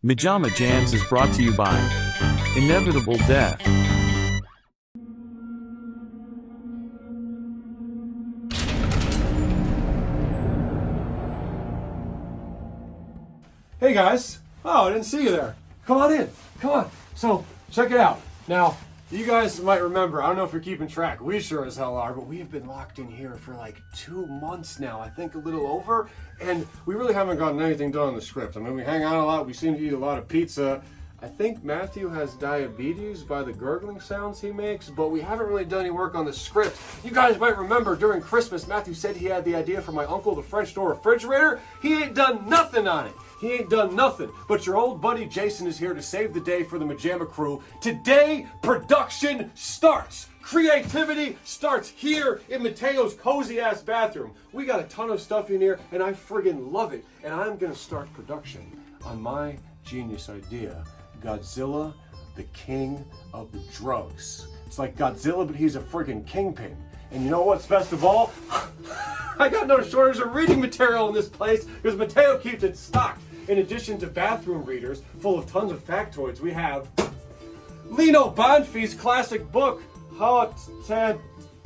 MaJaMa Jams is brought to you by Inevitable Death. Hey guys! Oh, I didn't see you there. Come on in. Come on. So, check it out. Now, you guys might remember, I don't know if you're keeping track, we sure as hell are, but we have been locked in here for like 2 months now, I think a little over, and we really haven't gotten anything done on the script. I mean, we hang out a lot, we seem to eat a lot of pizza. I think Matthew has diabetes by the gurgling sounds he makes, but we haven't really done any work on the script. You guys might remember during Christmas, Matthew said he had the idea for my uncle, the French door refrigerator. He ain't done nothing on it. He ain't done nothing. But your old buddy Jason is here to save the day for the MaJaMa crew. Today, production starts. Creativity starts here in Mateo's cozy-ass bathroom. We got a ton of stuff in here, and I friggin' love it. And I'm gonna start production on my genius idea. Godzilla, the king of the drugs. It's like Godzilla, but he's a friggin' kingpin. And you know what's best of all? I got no shortage of reading material in this place because Mateo keeps it stocked. In addition to bathroom readers full of tons of factoids, we have Lino Banfi's classic book, How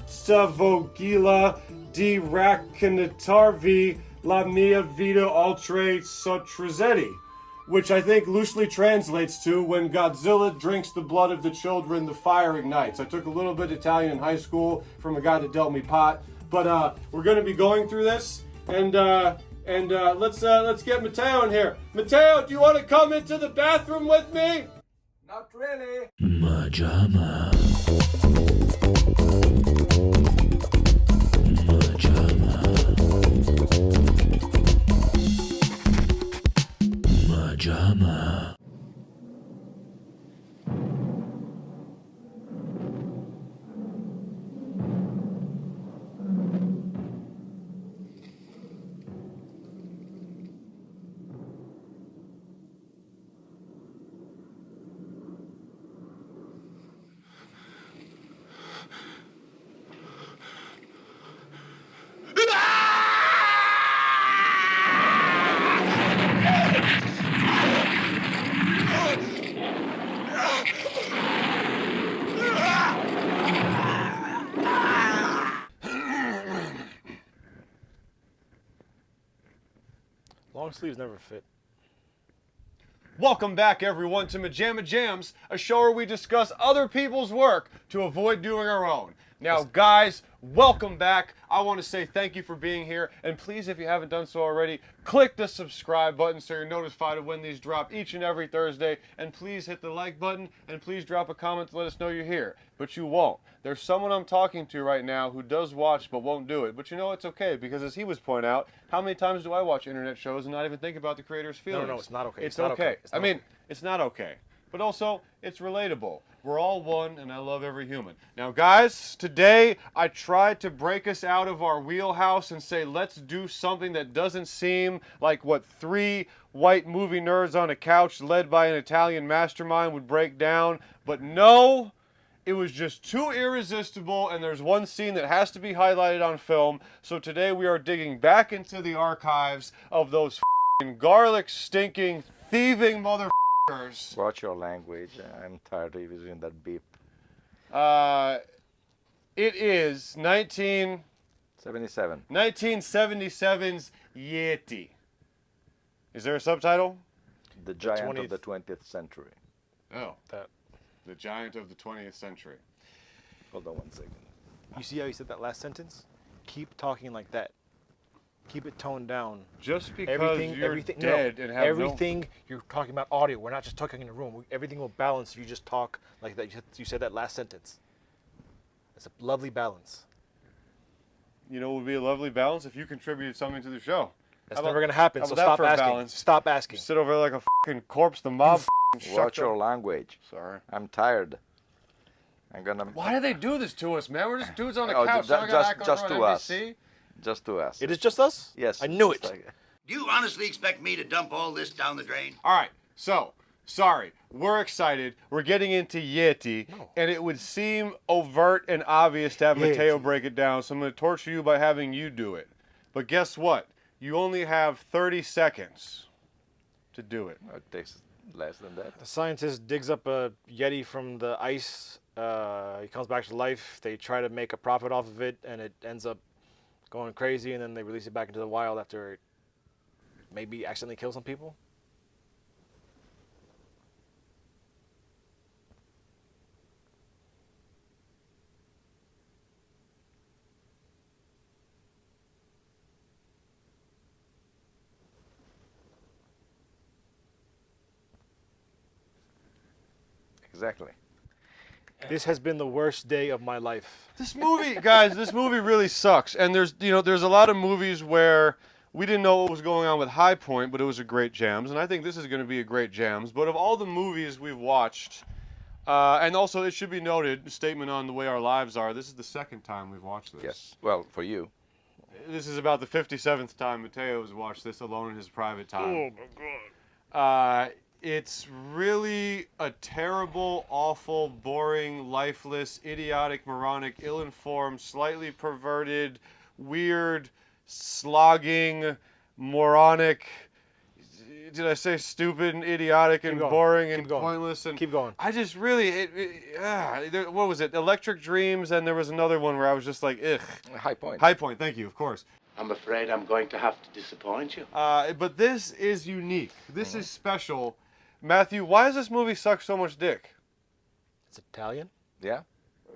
Savogila di Racconatarvi la mia vita oltre sottrazetti, which I think loosely translates to when Godzilla drinks the blood of the children, the fire ignites. I took a little bit of Italian in high school from a guy that dealt me pot, but we're going to be going through this, and let's get Mateo in here. Mateo, do you want to come into the bathroom with me? Not really. MaJaMa. MaJaMa. MaJaMa. Long sleeves never fit. Welcome back, everyone, to MaJaMa Jams, a show where we discuss other people's work to avoid doing our own. Now, guys, welcome back. I want to say thank you for being here, and please, if you haven't done so already, click the subscribe button so you're notified of when these drop each and every Thursday, and please hit the like button, and please drop a comment to let us know you're here. But you won't. There's someone I'm talking to right now who does watch but won't do it. But you know, it's okay, because as he was pointing out, how many times do I watch internet shows and not even think about the creator's feelings? No, it's not okay. It's okay. I mean, it's not okay. But also, it's relatable. We're all one, and I love every human. Now, guys, today I tried to break us out of our wheelhouse and say, let's do something that doesn't seem like what 3 white movie nerds on a couch led by an Italian mastermind would break down. But no, it was just too irresistible, and there's one scene that has to be highlighted on film. So today we are digging back into the archives of those f***ing garlic stinking, thieving motherfuckers. Watch your language. I'm tired of using that beep. It is 77. 1977's Yeti. Is there a subtitle? The giant of the 20th century. Oh, the giant of the 20th century. Hold on one second. You see how you said that last sentence? Keep talking like that. Keep it toned down. Just because you're dead and have everything you're talking about audio. We're not just talking in a room. Everything will balance if you just talk like that. You said that last sentence. It's a lovely balance. You know, it would be a lovely balance if you contributed something to the show. That's never going to happen, so stop asking. Balance? Stop asking. Sit over there like a fucking corpse, the mob. Watch your language. Sorry. I'm tired. I'm gonna. Why do they do this to us, man? We're just dudes on a Oh, couch. just to us. Just to us. It is just us? Yes. I knew it. Do you honestly expect me to dump all this down the drain? All right, so, sorry. We're excited. We're getting into Yeti, and it would seem overt and obvious to have Mateo break it down, so I'm going to torture you by having you do it. But guess what? You only have 30 seconds to do it. It takes less than that. The scientist digs up a Yeti from the ice. He comes back to life. They try to make a profit off of it, and it ends up going crazy, and then they release it back into the wild after it maybe accidentally kills some people. Exactly. This has been the worst day of my life. This movie, guys, this movie really sucks. And there's a lot of movies where we didn't know what was going on with High Point, but it was a great jams. And I think this is going to be a great jams. But of all the movies we've watched, and also it should be noted, statement on the way our lives are, this is the second time we've watched this. Yes. Well, for you. This is about the 57th time Mateo has watched this alone in his private time. Oh my god. It's really a terrible, awful, boring, lifeless, idiotic, moronic, ill-informed, slightly perverted, weird, slogging, moronic, did I say stupid and idiotic and boring and pointless? And keep going. I just really, what was it? Electric Dreams, and there was another one where I was just like, ugh. High Point. High Point, thank you, of course. I'm afraid I'm going to have to disappoint you. But this is unique. This is special. Matthew, why does this movie suck so much dick? It's Italian. Yeah?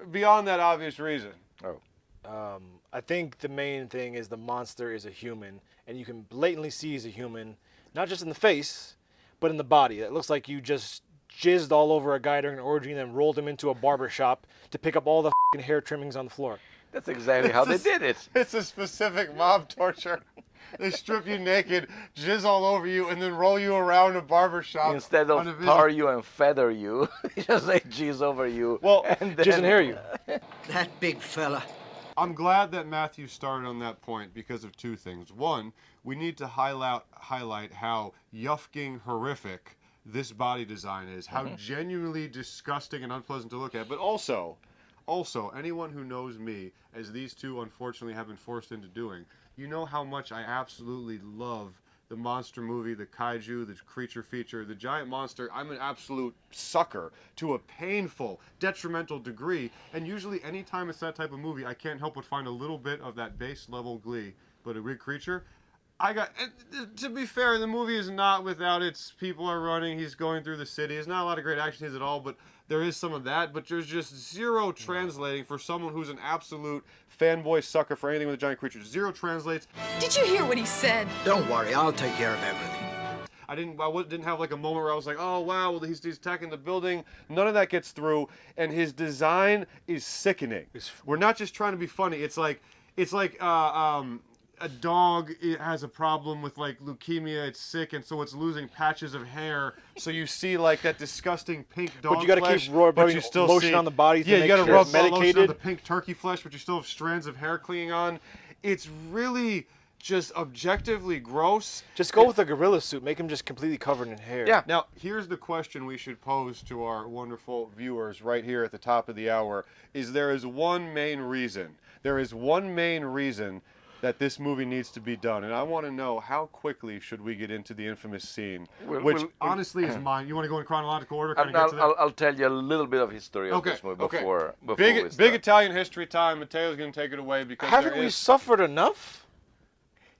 Beyond that obvious reason. Oh. I think the main thing is the monster is a human, and you can blatantly see he's a human, not just in the face, but in the body. It looks like you just jizzed all over a guy during an orgy and then rolled him into a barber shop to pick up all the f***ing hair trimmings on the floor. That's exactly how they did it. It's a specific mob torture. They strip you naked, jizz all over you, and then roll you around a barber shop. Instead of tar you and feather you, just like jizz over you. Well, and Jizz and hair you. That big fella. I'm glad that Matthew started on that point because of two things. One, we need to highlight how yuffing horrific this body design is, how genuinely disgusting and unpleasant to look at, but also, anyone who knows me, as these two unfortunately have been forced into doing, you know how much I absolutely love the monster movie, the kaiju, the creature feature, the giant monster. I'm an absolute sucker to a painful, detrimental degree. And usually anytime it's that type of movie, I can't help but find a little bit of that base level glee. But a big creature, to be fair, the movie is not without its people are running, he's going through the city. There's not a lot of great action scenes at all, but there is some of that. But there's just zero translating for someone who's an absolute fanboy sucker for anything with a giant creature. Zero translates. Did you hear what he said? Don't worry, I'll take care of everything. I didn't have like a moment where I was like, oh wow, well, he's attacking the building. None of that gets through, and his design is sickening. We're not just trying to be funny. It's like a dog has a problem with like leukemia, it's sick, and so it's losing patches of hair. So you see like that disgusting pink dog But you gotta flesh, keep rubbing you still lotion see, on the body to yeah, make you gotta sure rub it's lotion on medicated. the pink turkey flesh, but you still have strands of hair clinging on. It's really just objectively gross. Just go with a gorilla suit. Make him just completely covered in hair. Yeah. Now, here's the question we should pose to our wonderful viewers right here at the top of the hour, is there is one main reason that this movie needs to be done, and I want to know how quickly should we get into the infamous scene, which honestly is mine. You want to go in chronological order? I'll tell you a little bit of history of this movie before big we start. Italian history time. Matteo's going to take it away because haven't we suffered enough?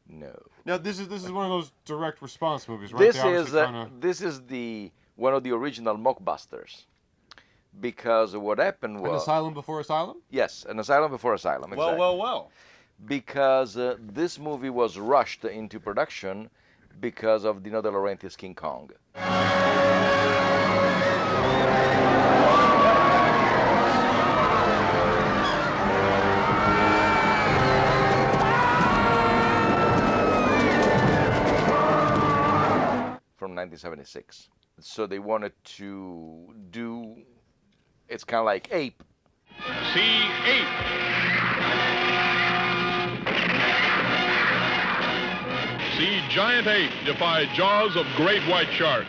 No. Now this is one of those direct response movies, right? This is one of the original mockbusters, because what happened was An Asylum Before Asylum. Yes, An Asylum Before Asylum. Exactly. Well. Because this movie was rushed into production because of Dino De Laurentiis' King Kong. From 1976. So they wanted to do, it's kind of like Ape. See Ape. See giant ape defy jaws of great white shark.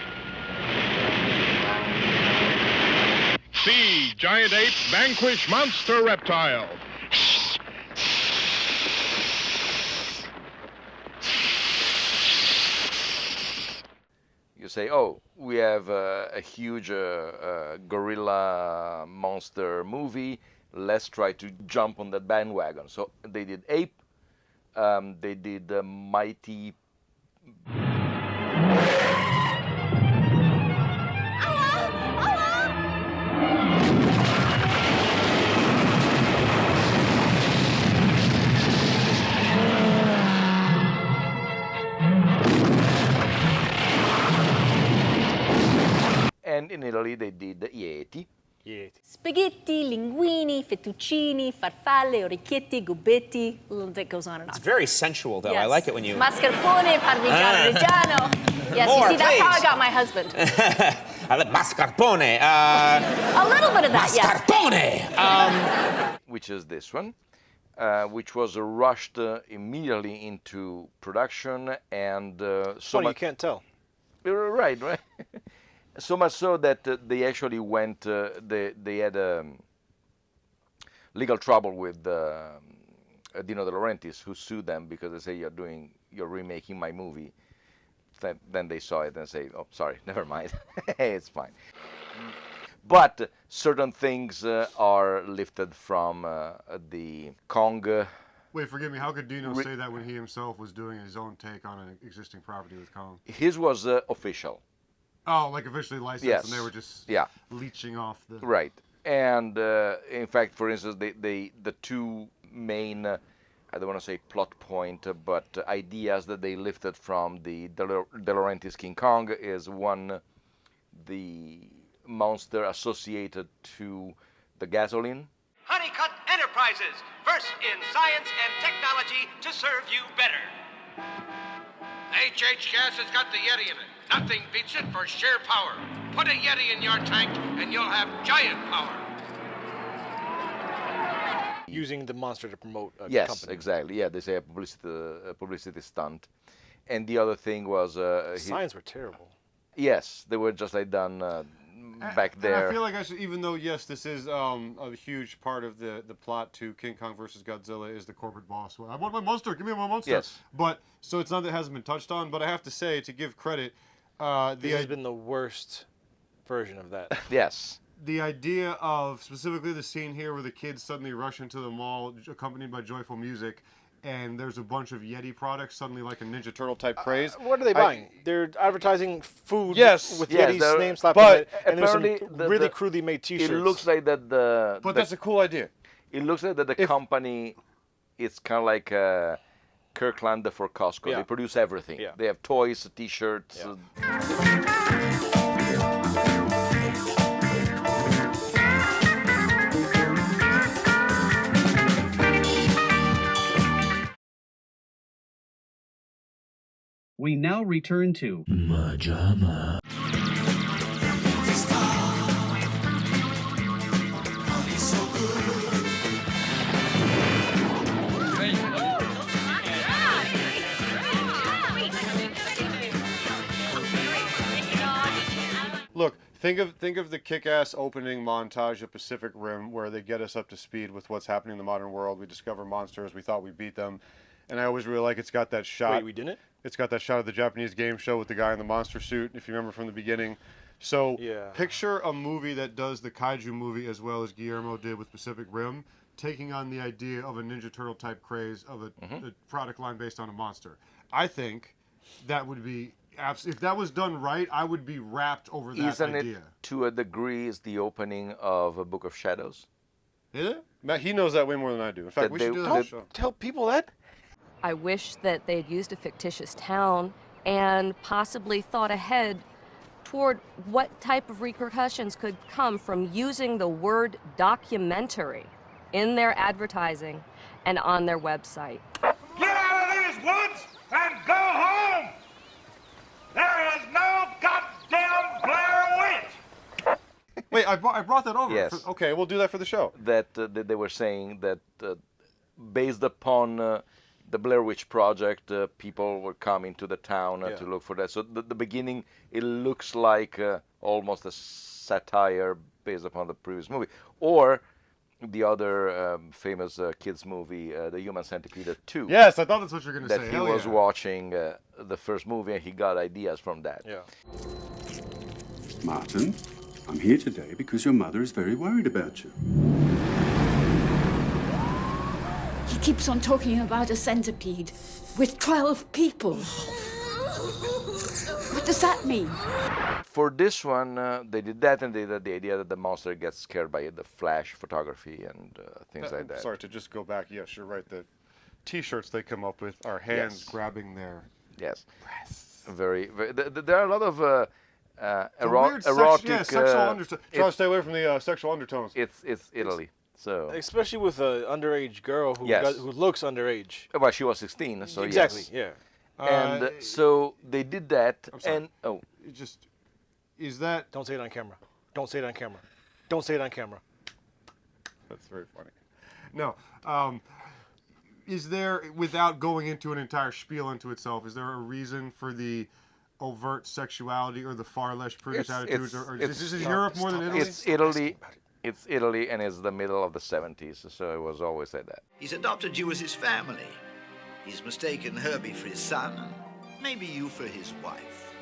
See giant ape vanquish monster reptile. say, oh, we have a huge gorilla monster movie. Let's try to jump on that bandwagon. So they did Ape. They did Mighty. And in Italy, they did Yeti. Spaghetti, linguini, fettuccini, farfalle, orecchietti, gobbetti. That goes on and on. It's very sensual, though. Yes. I like it when you... Mascarpone, parmigiano reggiano. Yes, More, you see, that's how I please. got my husband. I like mascarpone. A little bit of that, yes. Mascarpone! Which is this one, which was rushed immediately into production, and so Funny, you much. can't tell. Right. So much so that they actually went. They had legal trouble with Dino De Laurentiis, who sued them because they say you're remaking my movie. Then they saw it and say, oh, sorry, never mind, it's fine. But certain things are lifted from the Kong. Wait, forgive me. How could Dino say that when he himself was doing his own take on an existing property with Kong? His was official. Oh, like officially licensed, Yes. and they were just leeching off the... Right. And in fact, for instance, the two main, I don't want to say plot point, but ideas that they lifted from the De Laurentiis King Kong is one, the monster associated to the gasoline. Honeycutt Enterprises, first in science and technology to serve you better. HH Gas has got the Yeti in it. Nothing beats it for sheer power. Put a Yeti in your tank and you'll have giant power. Using the monster to promote a Yes, company. exactly. Yeah, they say a publicity stunt. And the other thing was... Signs were terrible. Yes, they were just like done back there. And I feel like I should, even though, yes, this is a huge part of the plot to King Kong versus Godzilla is the corporate boss. I want my monster, give me my monster. Yes. But, so it's not that it hasn't been touched on, but I have to say, to give credit, This has been the worst version of that. Yes. The idea of, specifically the scene here where the kids suddenly rush into the mall, accompanied by joyful music, and there's a bunch of Yeti products, suddenly like a Ninja Turtle type craze. What are they buying? They're advertising food with Yes, Yeti's name slapped but on it, and there's some apparently really crudely made T-shirts. It looks like that But that's a cool idea. It looks like that the company, it's kind of like Kirkland for Costco. Yeah. They produce everything. Yeah. They have toys, T-shirts. We now return to MaJaMa. Look, think of the kick-ass opening montage of Pacific Rim where they get us up to speed with what's happening in the modern world. We discover monsters. We thought we beat them. And I always really like it's got that shot. Wait, we didn't? It's got that shot of the Japanese game show with the guy in the monster suit, if you remember from the beginning. So picture a movie that does the kaiju movie as well as Guillermo did with Pacific Rim, taking on the idea of a Ninja Turtle type craze of a product line based on a monster. I think that would be, if that was done right, I would be wrapped over that Isn't idea. it, to a degree, is the opening of A Book of Shadows? Is it? Matt, he knows that way more than I do. In fact, That we should they- do that Don't show. Tell people that. I wish that they'd used a fictitious town and possibly thought ahead toward what type of repercussions could come from using the word documentary in their advertising and on their website. Get out of these woods and go home! There is no goddamn Blair Witch! Wait, I brought that over. Yes. Okay, we'll do that for the show. That they were saying that based upon the Blair Witch Project, people were coming to the town to look for that. So the beginning, it looks like almost a satire based upon the previous movie. Or the other famous kids movie, The Human Centipede 2. Yes, I thought that's what you were going to that say. he Hell was yeah. watching the first movie, and he got ideas from that. Yeah. Martin, I'm here today because your mother is very worried about you. He keeps on talking about a centipede with 12 people. What does that mean? For this one, they did that, and they did the idea that the monster gets scared by the flash photography and things like that. Sorry to just go back. Yes, you're right. The T-shirts they come up with are hands grabbing their breasts. Very. There are a lot of weird erotic. Sexual undertones. Try to stay away from the sexual undertones. It's Italy. So especially with an underage girl who who looks underage. Well, she was 16, so exactly, yes. yeah. And so they did that, and it just is that. Don't say it on camera. Don't say it on camera. Don't say it on camera. That's very funny. No, is there, without going into an entire spiel into itself, is there a reason for the overt sexuality or the far less prudish attitudes, or is this Europe more than Italy? It's Italy. It's Italy, and it's the middle of the 70s, so it was always like that. He's adopted you as his family. He's mistaken Herbie for his son, and maybe you for his wife.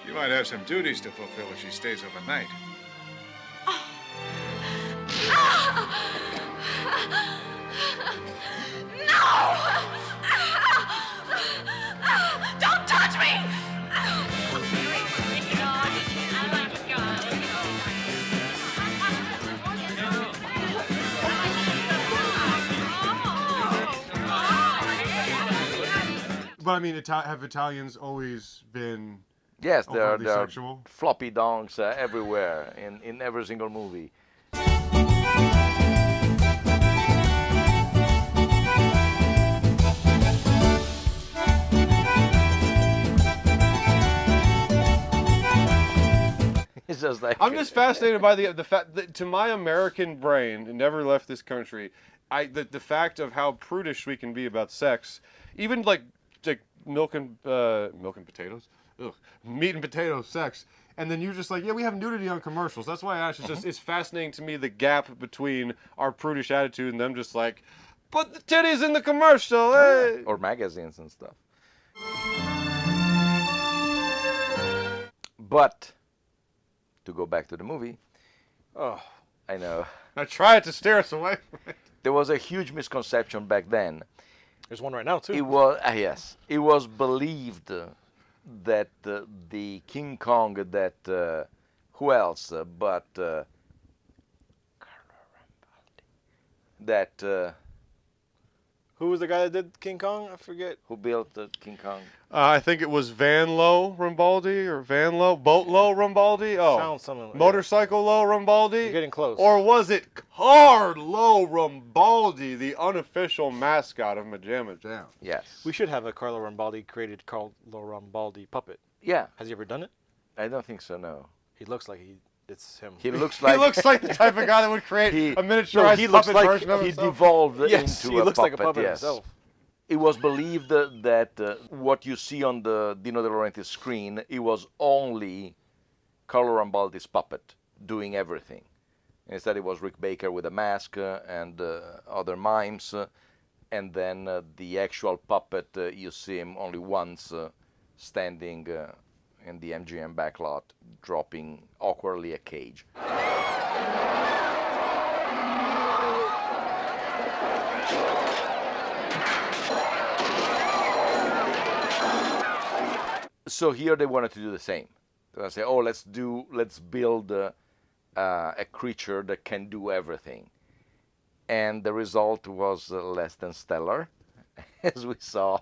She might have some duties to fulfill if she stays overnight. No! Don't touch me! But I mean, have Italians always been Yes, there are sexual? floppy dongs everywhere in every single movie. It's just like I'm just fascinated by the fact that, to my American brain, it never left this country. The fact of how prudish we can be about sex, even like milk and potatoes, meat and potato sex, and then you're just like, yeah, we have nudity on commercials. That's why it's fascinating to me, the gap between our prudish attitude and them just like, put the titties in the commercial, hey! Or magazines and stuff. But to go back to the movie, I know. I tried to steer us away from it. There was a huge misconception back then. There's one right now too. It was yes. It was believed that the King Kong, that who else but that. Who was the guy that did King Kong? I forget. Who built the King Kong? I think it was Van Low Rambaldi or Boat Low Rambaldi. Oh, sounds something like Motorcycle Low Rambaldi. You're getting close. Or was it Car Low Rambaldi, the unofficial mascot of MaJaMa Jam? Yes. We should have a Carlo Rambaldi created Carlo Rambaldi puppet. Yeah. Has he ever done it? I don't think so. No. He looks like it's him. He looks like he looks like the type of guy that would create a miniaturized puppet version of himself. He devolved into he looks a puppet, like a puppet himself. It was believed that what you see on the Dino De Laurentiis screen, it was only Carlo Rambaldi's puppet doing everything. Instead, it was Rick Baker with a mask and other mimes, and then the actual puppet, you see him only once standing in the MGM backlot, dropping awkwardly a cage. So here they wanted to do the same. They say, oh, let's build a creature that can do everything. And the result was less than stellar, as we saw.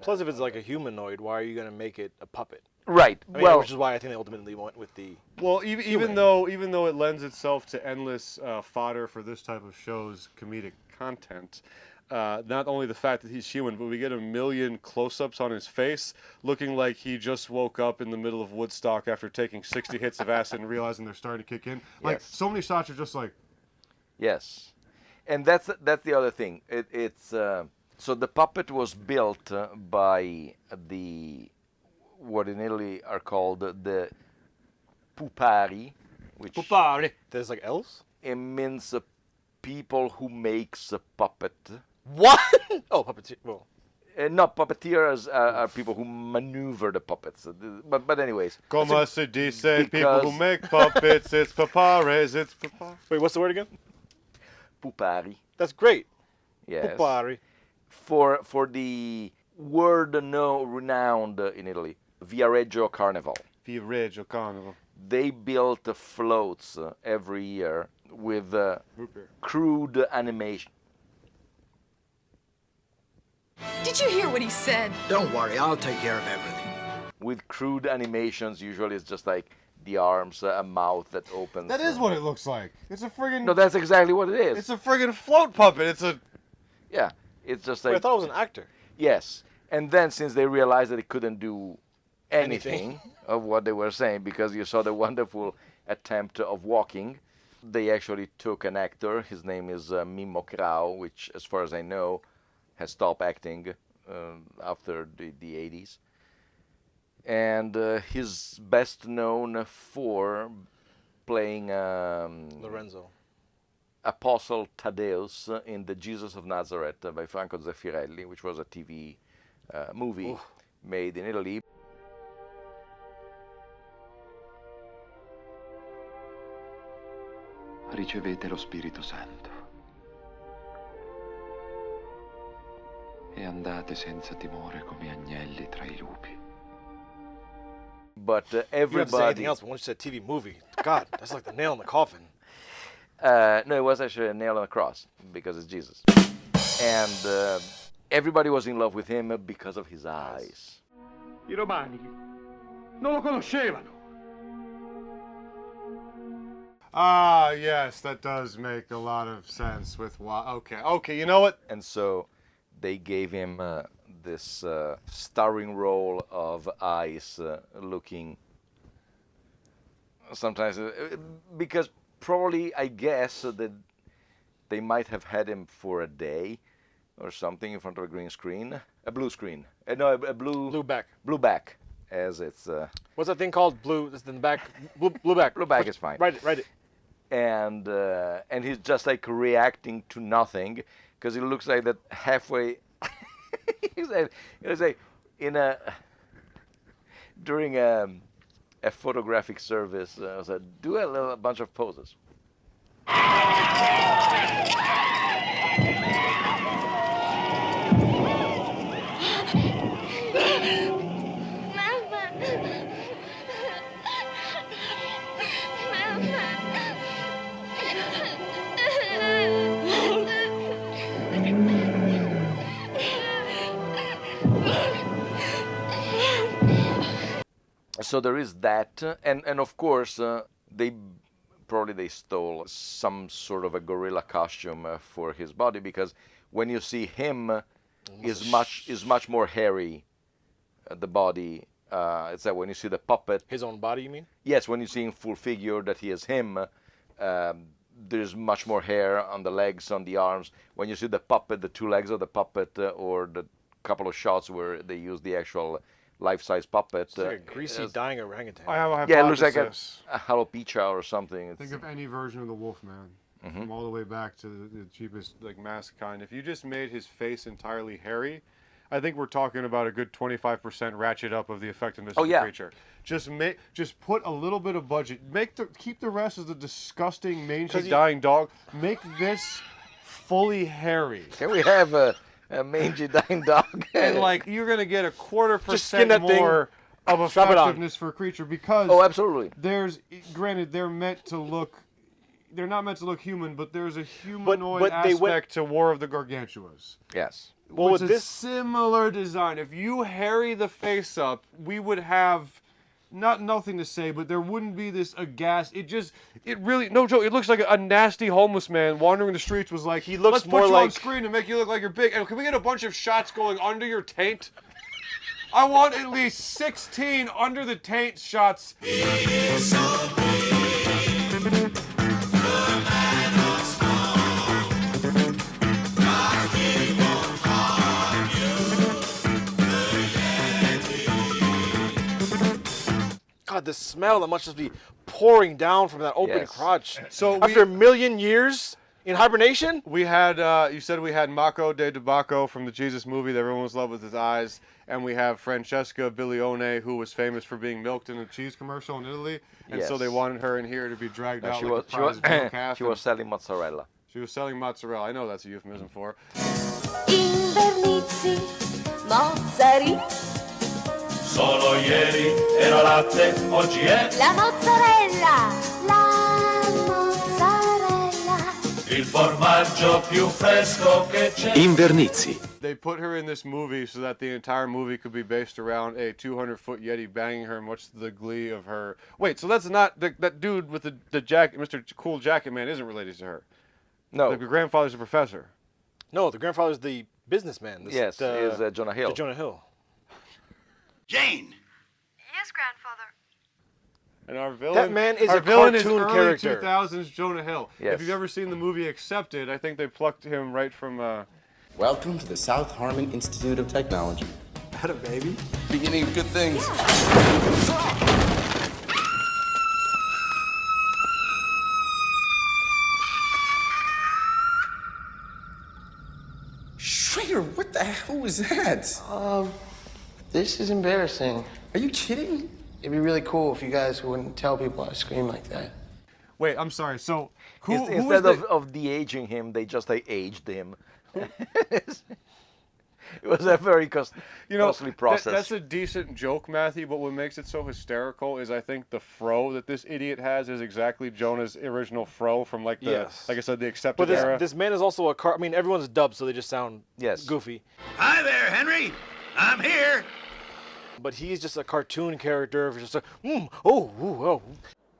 Plus, if it's like a humanoid, why are you going to make it a puppet? Right. I mean, well, which is why I think they ultimately went with the. Well, even though it lends itself to endless fodder for this type of show's comedic content, not only the fact that he's human, but we get a million close-ups on his face, looking like he just woke up in the middle of Woodstock after taking 60 hits of acid and realizing they're starting to kick in. Like, Yes. so many shots are just like... Yes, and that's the other thing. So the puppet was built by what in Italy are called the pupari, which There's like elves? it means people who makes a puppet. What? Oh, puppeteer. Well, No, puppeteers are people who maneuver the puppets. But anyways. Como se dice, people who make puppets, it's papares, it's papares. Wait, what's the word again? Pupari. That's great. Yes. Pupari. For the word renowned in Italy, Viareggio Carnival. Viareggio Carnival. They built floats every year with crude animation. Did you hear what he said? Don't worry, I'll take care of everything. With crude animations, usually it's just like the arms, a mouth that opens. That is what it looks like. It's a friggin'... No, that's exactly what it is. It's a friggin' float puppet. It's a... Yeah, it's just like... Wait, I thought it was an actor. Yes, and then since they realized that it couldn't do anything of what they were saying, because you saw the wonderful attempt of walking, they actually took an actor. His name is Mimmo Krau, which, as far as I know, has stopped acting after the 80s. And he's best known for playing Lorenzo. Apostle Thaddeus in The Jesus of Nazareth by Franco Zeffirelli, which was a TV movie made in Italy. Ricevete lo Spirito Santo e andate senza timore come agnelli tra i lupi. But You don't have to say everybody... anything else, but once you said TV movie, God, that's like the nail in the coffin. No, it was actually a nail on a cross, because it's Jesus. And everybody was in love with him because of his eyes. I romani non lo conoscevano. Ah, yes, that does make a lot of sense with why. Okay, you know what? And so they gave him this starring role of eyes looking sometimes, because probably, I guess, that they might have had him for a day or something in front of a green screen. A blue screen. No, a blue back. Blue back, as it's... What's that thing called? Blue, that's in the back. Blue back. Blue back is fine. Write it. And he's just like reacting to nothing, because it looks like that halfway... He's like during a photographic service, I said, do a bunch of poses. So there is that, and of course they stole some sort of a gorilla costume for his body, because when you see him, is much more hairy. The body, it's that when you see the puppet. His own body, you mean? Yes, when you see in full figure that he is him, there's much more hair on the legs, on the arms. When you see the puppet, the two legs of the puppet, or the couple of shots where they use the actual life-size puppet. It's like a greasy dying orangutan. I have a Yeah, it looks like a hypothesis. jalapeno or something. Think of any version of the Wolfman, from all the way back to the cheapest mask kind. If you just made his face entirely hairy, I think we're talking about a good 25% ratchet up of the effectiveness of the creature. Just put a little bit of budget. Keep the rest as the disgusting mangy dying dog. Make this fully hairy. Can we have a mangy dying dog? And you're gonna get a 0.25% that more of effectiveness for a creature, because absolutely. Granted, they're not meant to look human, but there's a humanoid aspect to War of the Gargantuas. Yes. Well, it's a similar design. If you hairy the face up, we would have nothing to say, but there wouldn't be this aghast. It really, no joke, it looks like a nasty homeless man wandering the streets was like, he looks let's more put you like on screen to make you look like you're big. And can we get a bunch of shots going under your taint? I want at least 16 under the taint shots. God, the smell that must just be pouring down from that open crotch. So after a million years in hibernation? We had, you said we had Mako de Tobacco from the Jesus movie that everyone was in love with his eyes. And we have Francesca Bilione, who was famous for being milked in a cheese commercial in Italy. And so they wanted her in here to be dragged out like a prize milk calf. She was selling mozzarella. She was selling mozzarella. I know that's a euphemism for. Invernizzi, mozzarella. Solo ieri era latte, oggi è La mozzarella, la mozzarella. il formaggio più fresco che c'è. Invernizzi. They put her in this movie so that the entire movie could be based around a 200-foot Yeti banging her, much to the glee of her. Wait, so that's not that dude with the jacket, Mr. Cool Jacket Man, isn't related to her. No, the grandfather's a professor. No, the grandfather's the businessman. Yes, is Jonah Hill. Jonah Hill. Jane. Yes, grandfather. And our villain, That man is our a villain cartoon is early character. 2000s Jonah Hill. Yes. If you've ever seen the movie Accepted, I think they plucked him right from. Welcome to the South Harmon Institute of Technology. Had a baby? Beginning of good things. Schrader, what the hell was that? This is embarrassing. Are you kidding? It'd be really cool if you guys wouldn't tell people I scream like that. Wait, I'm sorry. So, Instead of de-aging him, they just aged him. It was a very costly process. That's a decent joke, Matthew, but what makes it so hysterical is I think the fro that this idiot has is exactly Jonah's original fro from like the, like I said, the Accepted But era. this man is also a I mean, everyone's dubbed, so they just sound goofy. Hi there, Henry. I'm here. But he's just a cartoon character, just a, oh.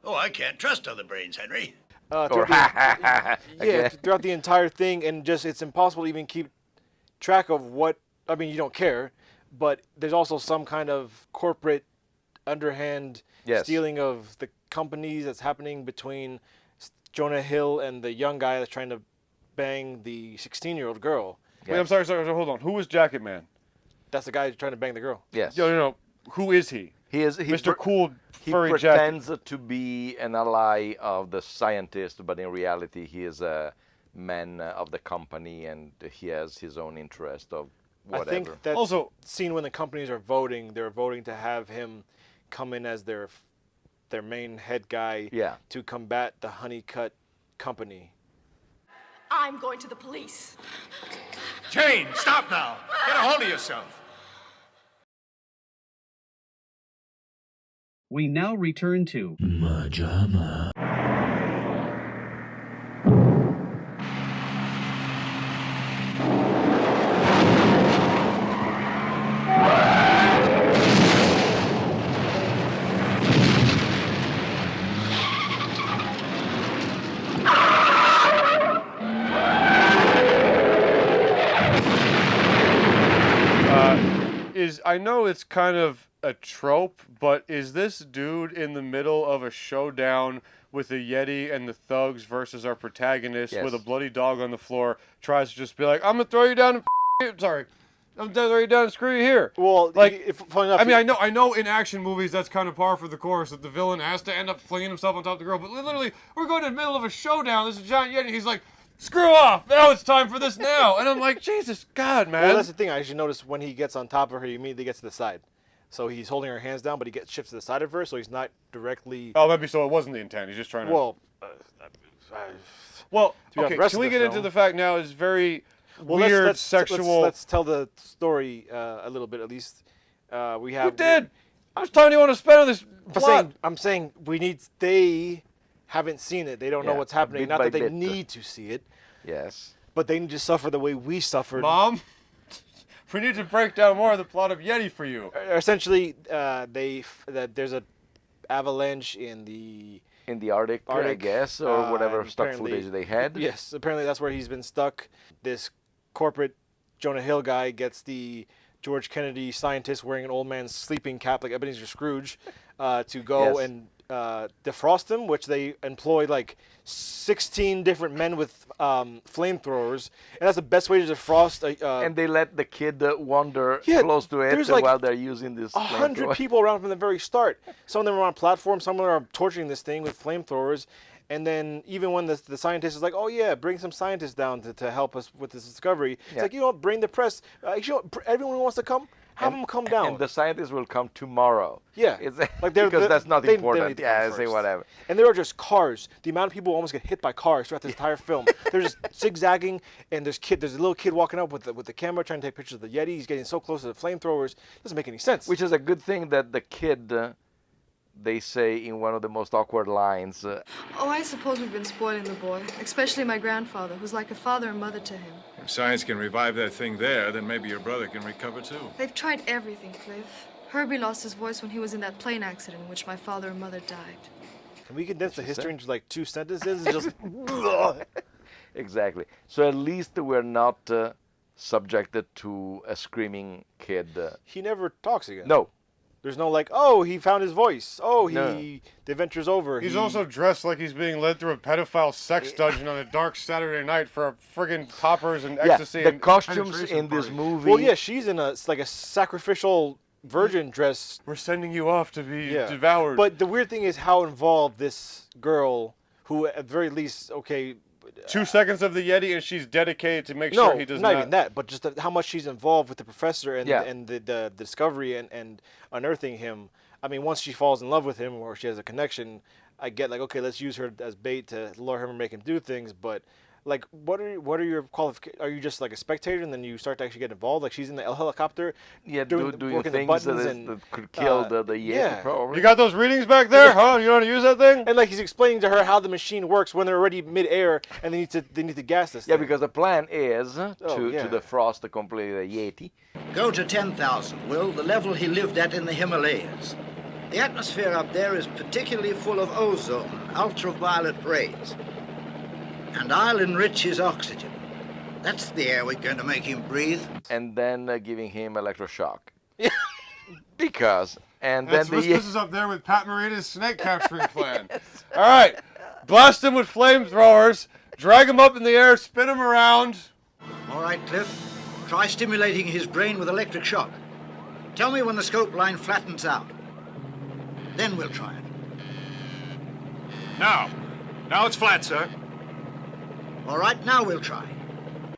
Oh, I can't trust other brains, Henry. Throughout the entire thing, and just it's impossible to even keep track of what. I mean, you don't care, but there's also some kind of corporate underhand stealing of the companies that's happening between Jonah Hill and the young guy that's trying to bang the 16-year-old girl. Wait, I'm sorry, hold on. Who was Jacket Man? That's the guy trying to bang the girl. Yes. No. Who is he? He is Mr. Cool Furry He Jacket. pretends to be an ally of the scientist, but in reality, he is a man of the company, and he has his own interest of whatever. I think that's also seen when the companies are voting. They're voting to have him come in as their main head guy to combat the Honeycut company. I'm going to the police. Jane, stop now. Get a hold of yourself. We now return to MaJaMa. I know it's kind of a trope, but is this dude in the middle of a showdown with a Yeti and the thugs versus our protagonist with a bloody dog on the floor, tries to just be like, I'm gonna throw you down and sorry. I'm gonna throw you down and screw you here. Well, like, I mean, I know in action movies that's kind of par for the course that the villain has to end up flinging himself on top of the girl, but literally, we're going in the middle of a showdown. There's a giant Yeti. He's like, screw off! Now it's time for this now. And I'm like, Jesus God, man. Well, that's the thing. I actually noticed when he gets on top of her, he immediately gets to the shifts So he's holding her hands down, but he shifts to the side of her, so he's not directly. Oh, maybe so. It wasn't the intent. He's just trying to. Well, okay. Can we get into the fact now? It's very weird sexual. Let's tell the story a little bit, at least. We have. Who did? How much time do you want to spend on this plot? I'm saying we need. They haven't seen it. They don't know what's happening. Not that they need to see it. Yes. But they need to suffer the way we suffered. Mom, we need to break down more of the plot of Yeti for you. Essentially, there's a avalanche in the Arctic, I guess, or whatever stock footage they had. Yes, apparently that's where he's been stuck. This corporate Jonah Hill guy gets the George Kennedy scientist wearing an old man's sleeping cap like Ebenezer Scrooge to go and defrost him, which they employed like 16 different men with flamethrowers, and that's the best way to defrost. And they let the kid wander close to it while they're using this. 100 people around from the very start. Some of them are on platforms, some of them are torching this thing with flamethrowers. And then even when the scientist is like, oh yeah, bring some scientists down to help us with this discovery. It's like, bring the press. Everyone who wants to come, have them come down. And the scientists will come tomorrow. Yeah. Like because that's not important. I say whatever. And there are just cars. The amount of people who almost get hit by cars throughout this entire film. They're just zigzagging, and there's a little kid walking up with the camera trying to take pictures of the Yeti. He's getting so close to the flamethrowers. Doesn't make any sense. Which is a good thing that the kid... they say in one of the most awkward lines. Oh, I suppose we've been spoiling the boy, especially my grandfather, who's like a father and mother to him. If science can revive that thing there, then maybe your brother can recover too. They've tried everything, Cliff. Herbie lost his voice when he was in that plane accident in which my father and mother died. Can we condense the history into like 2 sentences? It's just Exactly. So at least we're not subjected to a screaming kid. He never talks again. No. There's no like, oh, he found his voice. Oh, the adventure's over. He's also dressed like he's being led through a pedophile sex dungeon on a dark Saturday night for friggin' poppers and ecstasy. The costumes in this movie. Well, yeah, she's in a sacrificial virgin dress. We're sending you off to be devoured. But the weird thing is how involved this girl, who at very least, 2 seconds of the Yeti, and she's dedicated to make sure he does not. Not even that, but just how much she's involved with the professor and the discovery and unearthing him. I mean, once she falls in love with him or she has a connection, I get like, okay, let's use her as bait to lure him and make him do things. But like, what are your qualifications? Are you just like a spectator and then you start to actually get involved? Like she's in the helicopter, doing things that could kill the Yeti. Probably. You got those readings back there, huh? You know how to use that thing? And like he's explaining to her how the machine works when they're already mid-air and they need to gas this. Yeah, because the plan is to defrost completely the Yeti. Go to 10,000, Will, the level he lived at in the Himalayas. The atmosphere up there is particularly full of ozone, ultraviolet rays. And I'll enrich his oxygen. That's the air we're going to make him breathe. And then giving him electroshock. Because, and that's then this is up there with Pat Morita's snake capturing plan. All right, blast him with flamethrowers, drag him up in the air, spin him around. All right, Cliff. Try stimulating his brain with electric shock. Tell me when the scope line flattens out. Then we'll try it. Now it's flat, sir. All right, now we'll try.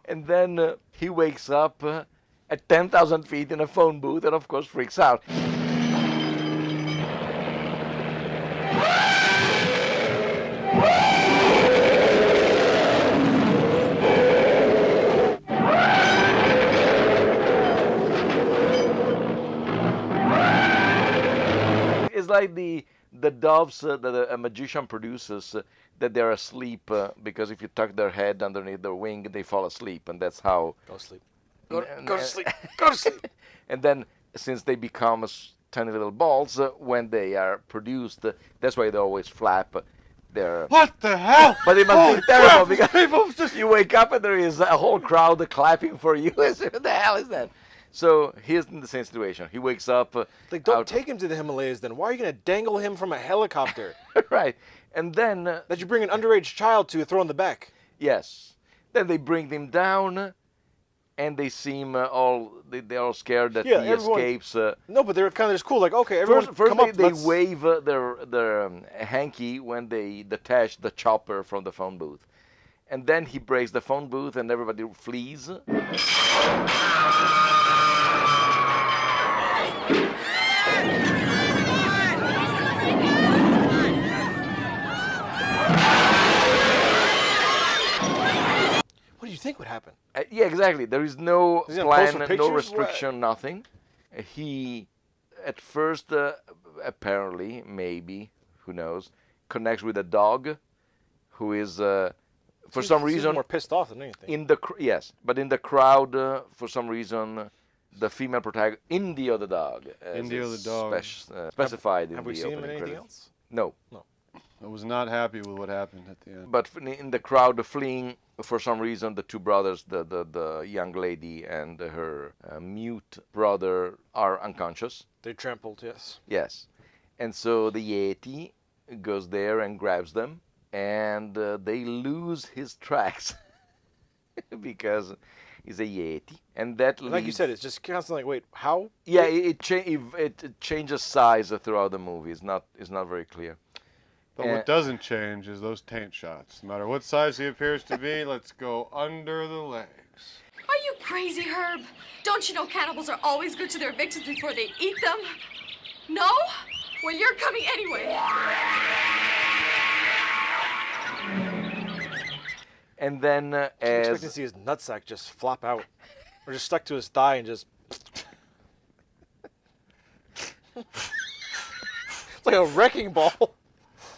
And then he wakes up at 10,000 feet in a phone booth and, of course, freaks out. It's like the doves that a magician produces that they're asleep because if you tuck their head underneath their wing, they fall asleep, and that's how... Go sleep. Go to sleep. Go to sleep. And then, since they become tiny little balls, when they are produced, that's why they always flap their... What the hell? But it must be terrible because you wake up and there is a whole crowd clapping for you. What the hell is that? So he's in the same situation. He wakes up... like, don't take him to the Himalayas then. Why are you going to dangle him from a helicopter? Right. And then... that you bring an underage child to throw in the back. Yes. Then they bring him down, and they seem they're all scared that he escapes. No, but they're kind of just cool. Like, okay, everyone first come up. They wave their hanky when they detach the chopper from the phone booth. And then he breaks the phone booth, and everybody flees. What do you think would happen? Yeah, exactly. There is no plan, no restriction, nothing. He, at first, apparently, maybe, who knows, connects with a dog, who is, for some reason, more pissed off than anything. Yes, but in the crowd, for some reason, The female protagonist, Indio the dog. as Indio is the dog. Specified in Have the we seen him in opening anything credits. else? No. No. I was not happy with what happened at the end. But in the crowd fleeing, for some reason, the two brothers, the young lady and her mute brother, are unconscious. They trampled, yes. Yes. And so the Yeti goes there and grabs them, and they lose his tracks because he's a Yeti. And that leads... Like you said, it's just constantly like, wait, how? Yeah, it changes size throughout the movie. It's not very clear. But what doesn't change is those taint shots. No matter what size he appears to be, let's go under the legs. Are you crazy, Herb? Don't you know cannibals are always good to their victims before they eat them? No? Well, you're coming anyway. And then I expect to see his nutsack just flop out. Or just stuck to his thigh and just... It's like a wrecking ball.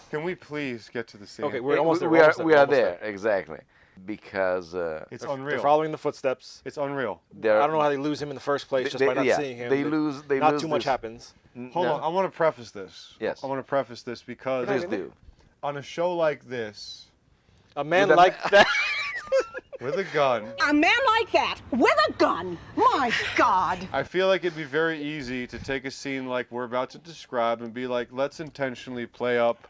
Can we please get to the scene? Okay, we're almost there. We are there, exactly. Because it's they're unreal. following the footsteps. It's unreal. I don't know how they lose him in the first place just by not seeing him. They lose. Not too much happens. Hold on, I want to preface this. Yes. I want to preface this because Please do. On a show like this, a man like that with a gun. A man like that with a gun. My God. I feel like it'd be very easy to take a scene like we're about to describe and be like, let's intentionally play up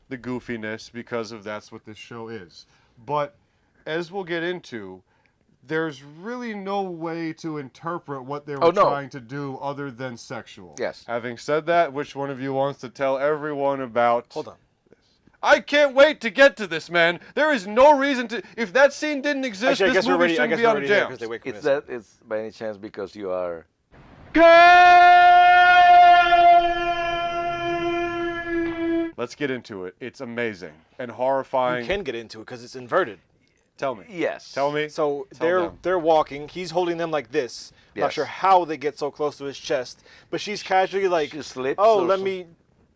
the goofiness because that's what this show is. But as we'll get into, there's really no way to interpret what they were trying to do other than sexual. Yes. Having said that, which one of you wants to tell everyone about... Hold on. I can't wait to get to this, man. There is no reason to... If that scene didn't exist, this movie shouldn't be on a jam. It's by any chance because you are... Let's get into it. It's amazing and horrifying. You can get into it because it's inverted. Tell me. Yes. Tell me. So them. they're walking. He's holding them like this. Yes. Not sure how they get so close to his chest, but she's casually like, she slips "Oh, or let me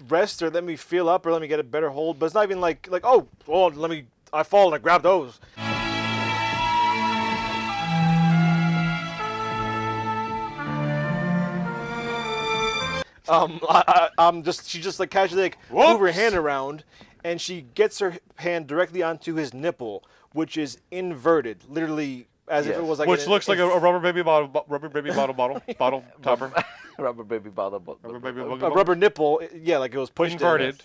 rest, or let me feel up, or let me get a better hold." But it's not even like oh, I fall and I grab those. She just like casually like move her hand around, and she gets her hand directly onto his nipple, which is inverted, literally as if it was like which looks like a rubber baby bottle topper. Rubber baby bottle. A rubber nipple, yeah, like it was pushed inverted.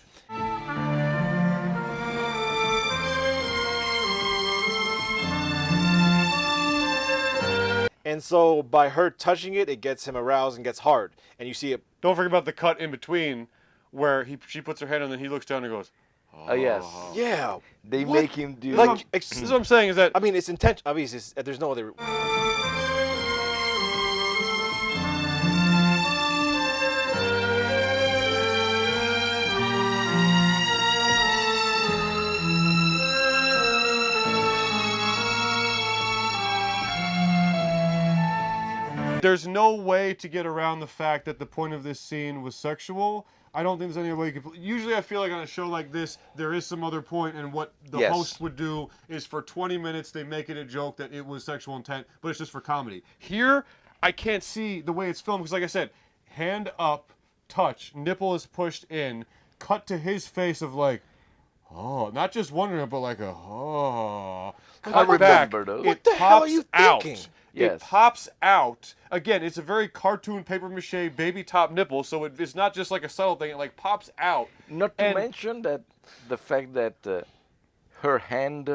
And so by her touching it, it gets him aroused and gets hard, and you see it. Don't forget about the cut in between, where she puts her hand on, and then he looks down and goes, "Oh yes, yeah." They make him do. Like this is what I'm saying is that I mean it's intentional. Obviously, there's no other. There's no way to get around the fact that the point of this scene was sexual. I don't think there's any way you could... Usually I feel like on a show like this, there is some other point, and what the host would do is for 20 minutes, they make it a joke that it was sexual intent, but it's just for comedy. Here, I can't see the way it's filmed, because like I said, hand up, touch, nipple is pushed in, cut to his face of like, oh, not just wondering, but like a, oh. I back, remember those. What the hell are you thinking? It pops out. Again, it's a very cartoon paper mache baby top nipple, so it's not just like a subtle thing. It like pops out. Not to mention that the fact that her hand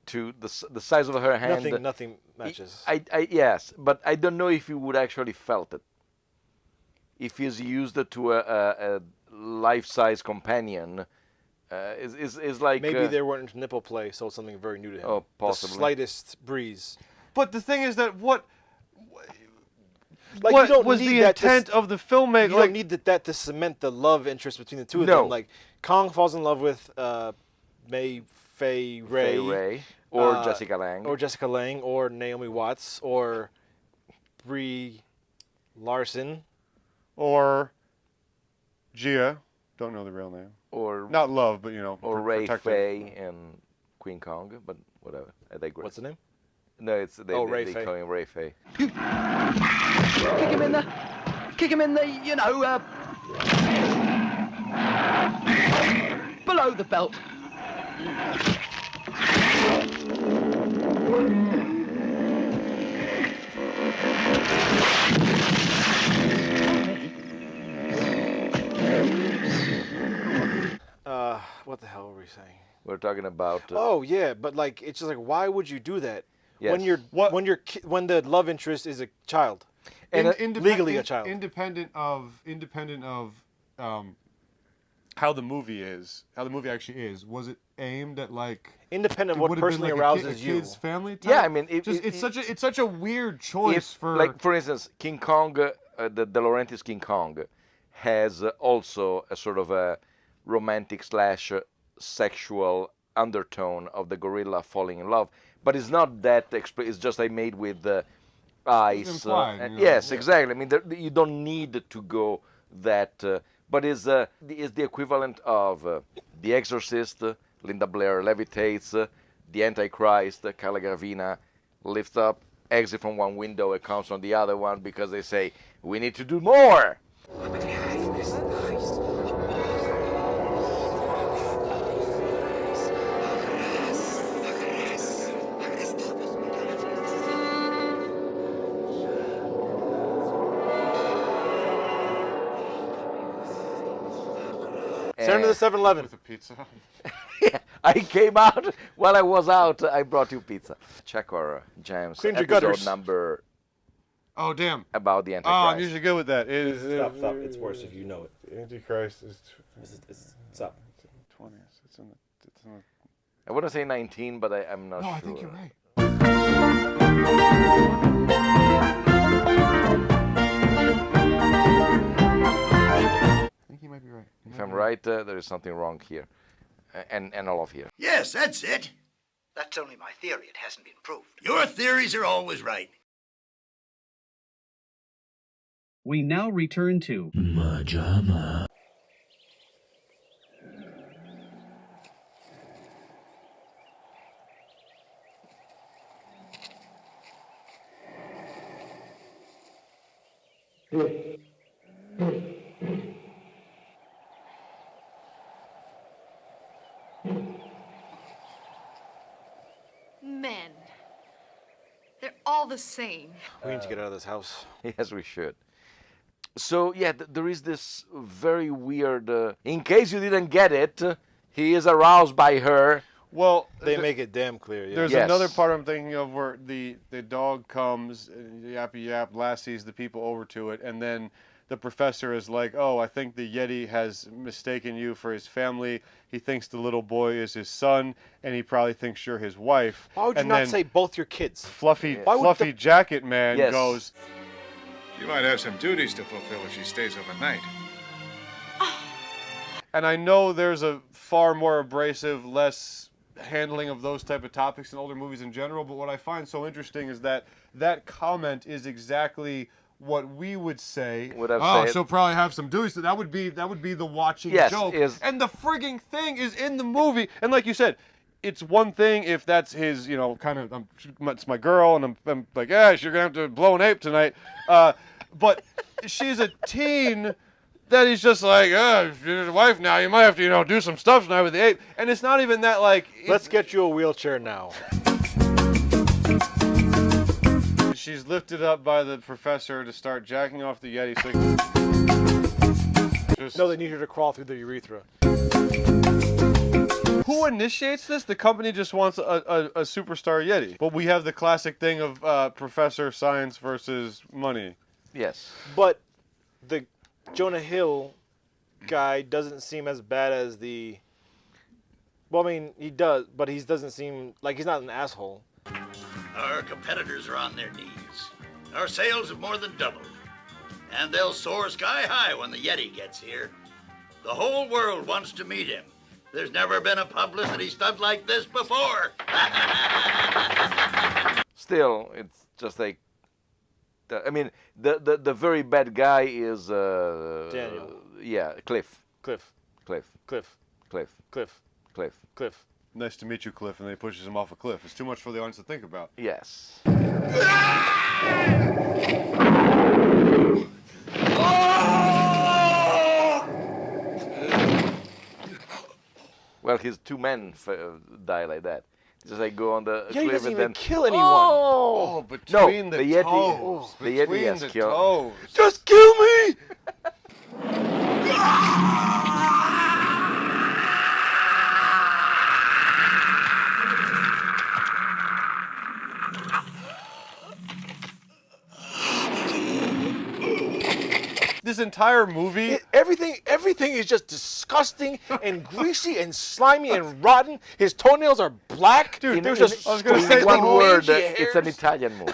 to the size of her hand. Nothing matches. Yes, but I don't know if he would actually felt it. If he's used it to a life-size companion, is like maybe they weren't nipple play, so it's something very new to him. Oh, possibly. The slightest breeze. But the thing is that what you don't was need the intent of the filmmaker? You don't need that to cement the love interest between the two of them. Like Kong falls in love with May Fay Ray, or Jessica Lange, or Naomi Watts, or Brie Larson, or Gia. Don't know the real name. Or not love, but you know. Or Ray Fay and Queen Kong, but whatever. I digress. What's the name? No, it's they Ray call Fay. him Ray Fay. Kick him in the, you know, below the belt. What the hell were we saying? We're talking about. Oh yeah, but like it's just like why would you do that Yes. when the love interest is a child, and legally a child. Independent of how the movie actually is. Was it aimed at like Independent of it what would have been personally like arouses a you. kid's family type? Yeah, I mean, it's such a weird choice for like for instance, King Kong, the De Laurentiis King Kong, has also a sort of a romantic / sexual undertone of the gorilla falling in love, but it's not that it's just like made with ice. implied, And you know, yes, yeah. exactly. I mean, you don't need to go that, but is the equivalent of The Exorcist, Linda Blair levitates, The Antichrist, Carla Gravina lifts up, exit from one window and comes from the other one because they say we need to do more. Send her to the 7-Eleven. With a pizza. I came out while I was out. I brought you pizza. Check our James Cleaned your episode gutters. number Oh damn! about the Oh, Antichrist. I'm usually good with that. It is, Stop. It's worse if you know it. Antichrist is. Stop. 20. It's in the. I want to say 19, but I'm not No, sure. I think you're right. I think you might be right. If I'm right, there is something wrong here, and all of here. Yes, that's it. That's only my theory. It hasn't been proved. Your theories are always right. We now return to MaJaMa. Men. They're all the same. We need to get out of this house. Yes, we should. So yeah, there is this very weird. In case you didn't get it, he is aroused by her. Well, They make it damn clear. Yeah. There's Yes. another part I'm thinking of where the dog comes, and yappy yap, Lassie's the people over to it, and then the professor is like, "Oh, I think the Yeti has mistaken you for his family. He thinks the little boy is his son, and he probably thinks you're his wife." Why would you And not then say both your kids? Fluffy Why would Fluffy Jacket Man Yes. goes, She might have some duties to fulfill if she stays overnight. and I know there's a far more abrasive, less handling of those type of topics in older movies in general, but what I find so interesting is that that comment is exactly what we would say. Would have Oh, said- she'll probably have some duties. So that would be the watching Yes, joke. is- And the frigging thing is in the movie. And like you said, it's one thing if that's his, you know, kind of, it's my girl, and I'm like, yeah, you're gonna have to blow an ape tonight. But she's a teen that he's just like, if you're his wife now, you might have to, you know, do some stuff tonight with the ape. And it's not even that like. Let's get you a wheelchair now. She's lifted up by the professor to start jacking off the Yeti. So No, they need her to crawl through the urethra. who initiates this? The company just wants a superstar Yeti. But we have the classic thing of professor science versus money. Yes. But the Jonah Hill guy doesn't seem as bad as the. Well, I mean, he does, but he doesn't seem like he's not an asshole. Our competitors are on their knees. Our sales have more than doubled. And they'll soar sky high when the Yeti gets here. The whole world wants to meet him. There's never been a publicity stunt like this before. Still, it's just like. I mean, the very bad guy is. Daniel. Yeah, Cliff. Cliff. Cliff. Cliff. Cliff. Cliff. Cliff. Cliff. Nice to meet you, Cliff, and then he pushes him off a cliff. It's too much for the audience to think about. Yes. Well, his 2 men die like that. Just like go on the Yeti cliff doesn't and even then kill anyone. Oh, between no, the Yeti, toes. the Yeti Between has the killed. toes. Just kill me! This entire movie, everything is just disgusting and greasy and slimy and rotten. His toenails are black. Dude, I just was going to say one word. It's an Italian movie.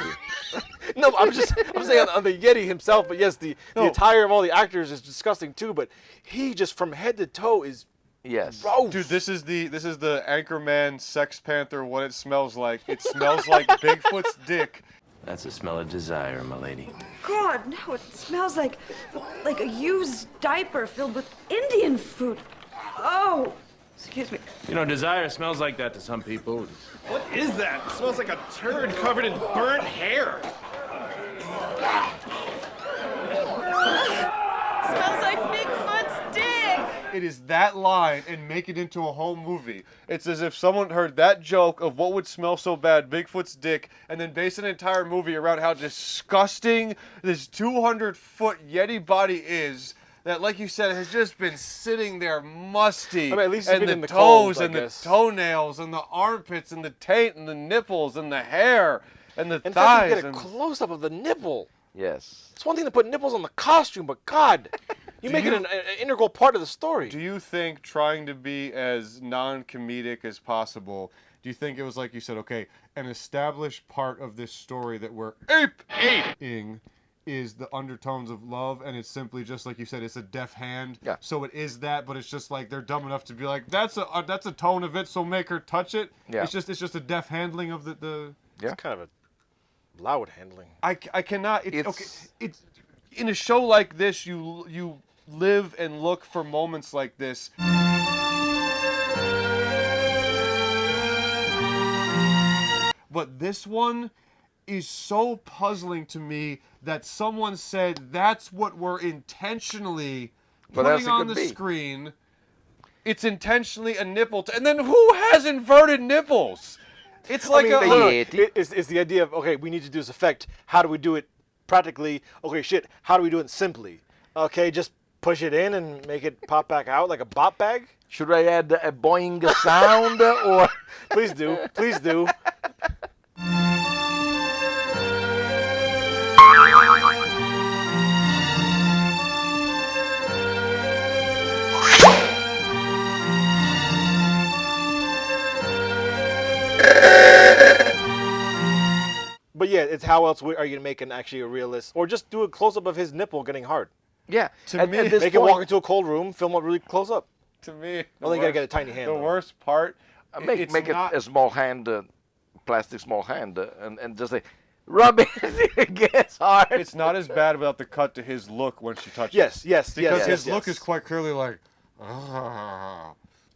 No, I'm saying on the Yeti himself, but yes, the attire of all the actors is disgusting too. But he just from head to toe is gross. Dude, this is the Anchorman Sex Panther. What it smells like? It smells like Bigfoot's dick. That's the smell of desire, my lady. God, no, it smells like a used diaper filled with Indian food. Oh, excuse me. You know, desire smells like that to some people. What is that? It smells like a turd covered in burnt hair. Smells like Bigfoot's dick. It is that line and make it into a whole movie. It's as if someone heard that joke of what would smell so bad, Bigfoot's dick, and then based an entire movie around how disgusting this 200-foot Yeti body is. That, like you said, has just been sitting there musty. I mean, at least and it's been the in the toes cold, I and the guess. toenails and the armpits and the taint and the nipples and the hair and the In fact, thighs. you get a and close-up of the nipple. Yes. It's one thing to put nipples on the costume, but God, you make it an integral part of the story. Do you think trying to be as non-comedic as possible, do you think it was like you said, okay, an established part of this story that we're aping is the undertones of love, and it's simply just like you said, it's a deaf hand. Yeah. So it is that, but it's just like they're dumb enough to be like, that's a tone of it, so make her touch it. Yeah. It's just a deaf handling of the. Yeah. It's kind of a loud handling. I cannot. It's in a show like this, you live and look for moments like this. But this one is so puzzling to me that someone said that's what we're intentionally putting on the screen. It's intentionally a nipple, and then who has inverted nipples? It's like it's the idea of, okay, we need to do this effect. How do we do it practically? Okay, shit, how do we do it simply? Okay, just push it in and make it pop back out like a bop bag? Should I add a boing sound or? Please do. Please do. But yeah, it's how else are you going to make actually a realist, or just do a close-up of his nipple getting hard? Yeah. To me, make him walk into a cold room, film it really close up. To me, Only got to get a tiny hand. The worst part, make it's it not a small hand, plastic small hand, and just like rub it gets hard. It's not as bad without the cut to his look when she touches. Yes, because his look is quite clearly like,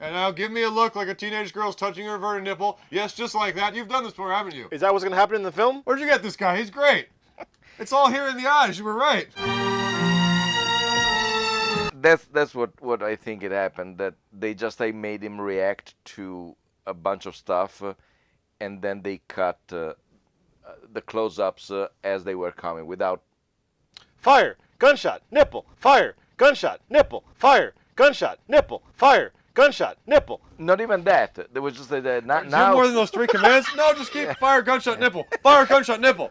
and now give me a look like a teenage girl's touching her inverted nipple. Yes, just like that. You've done this before, haven't you? Is that what's going to happen in the film? Where'd you get this guy? He's great. It's all here in the eyes. You were right. That's what I think it happened. That they just made him react to a bunch of stuff, and then they cut the close-ups as they were coming without fire, gunshot, nipple, fire, gunshot, nipple, fire, gunshot, nipple, fire, gunshot, nipple. Not even that. There was just now. More than those 3 commands? No, just keep fire, gunshot, nipple. Fire, gunshot, nipple.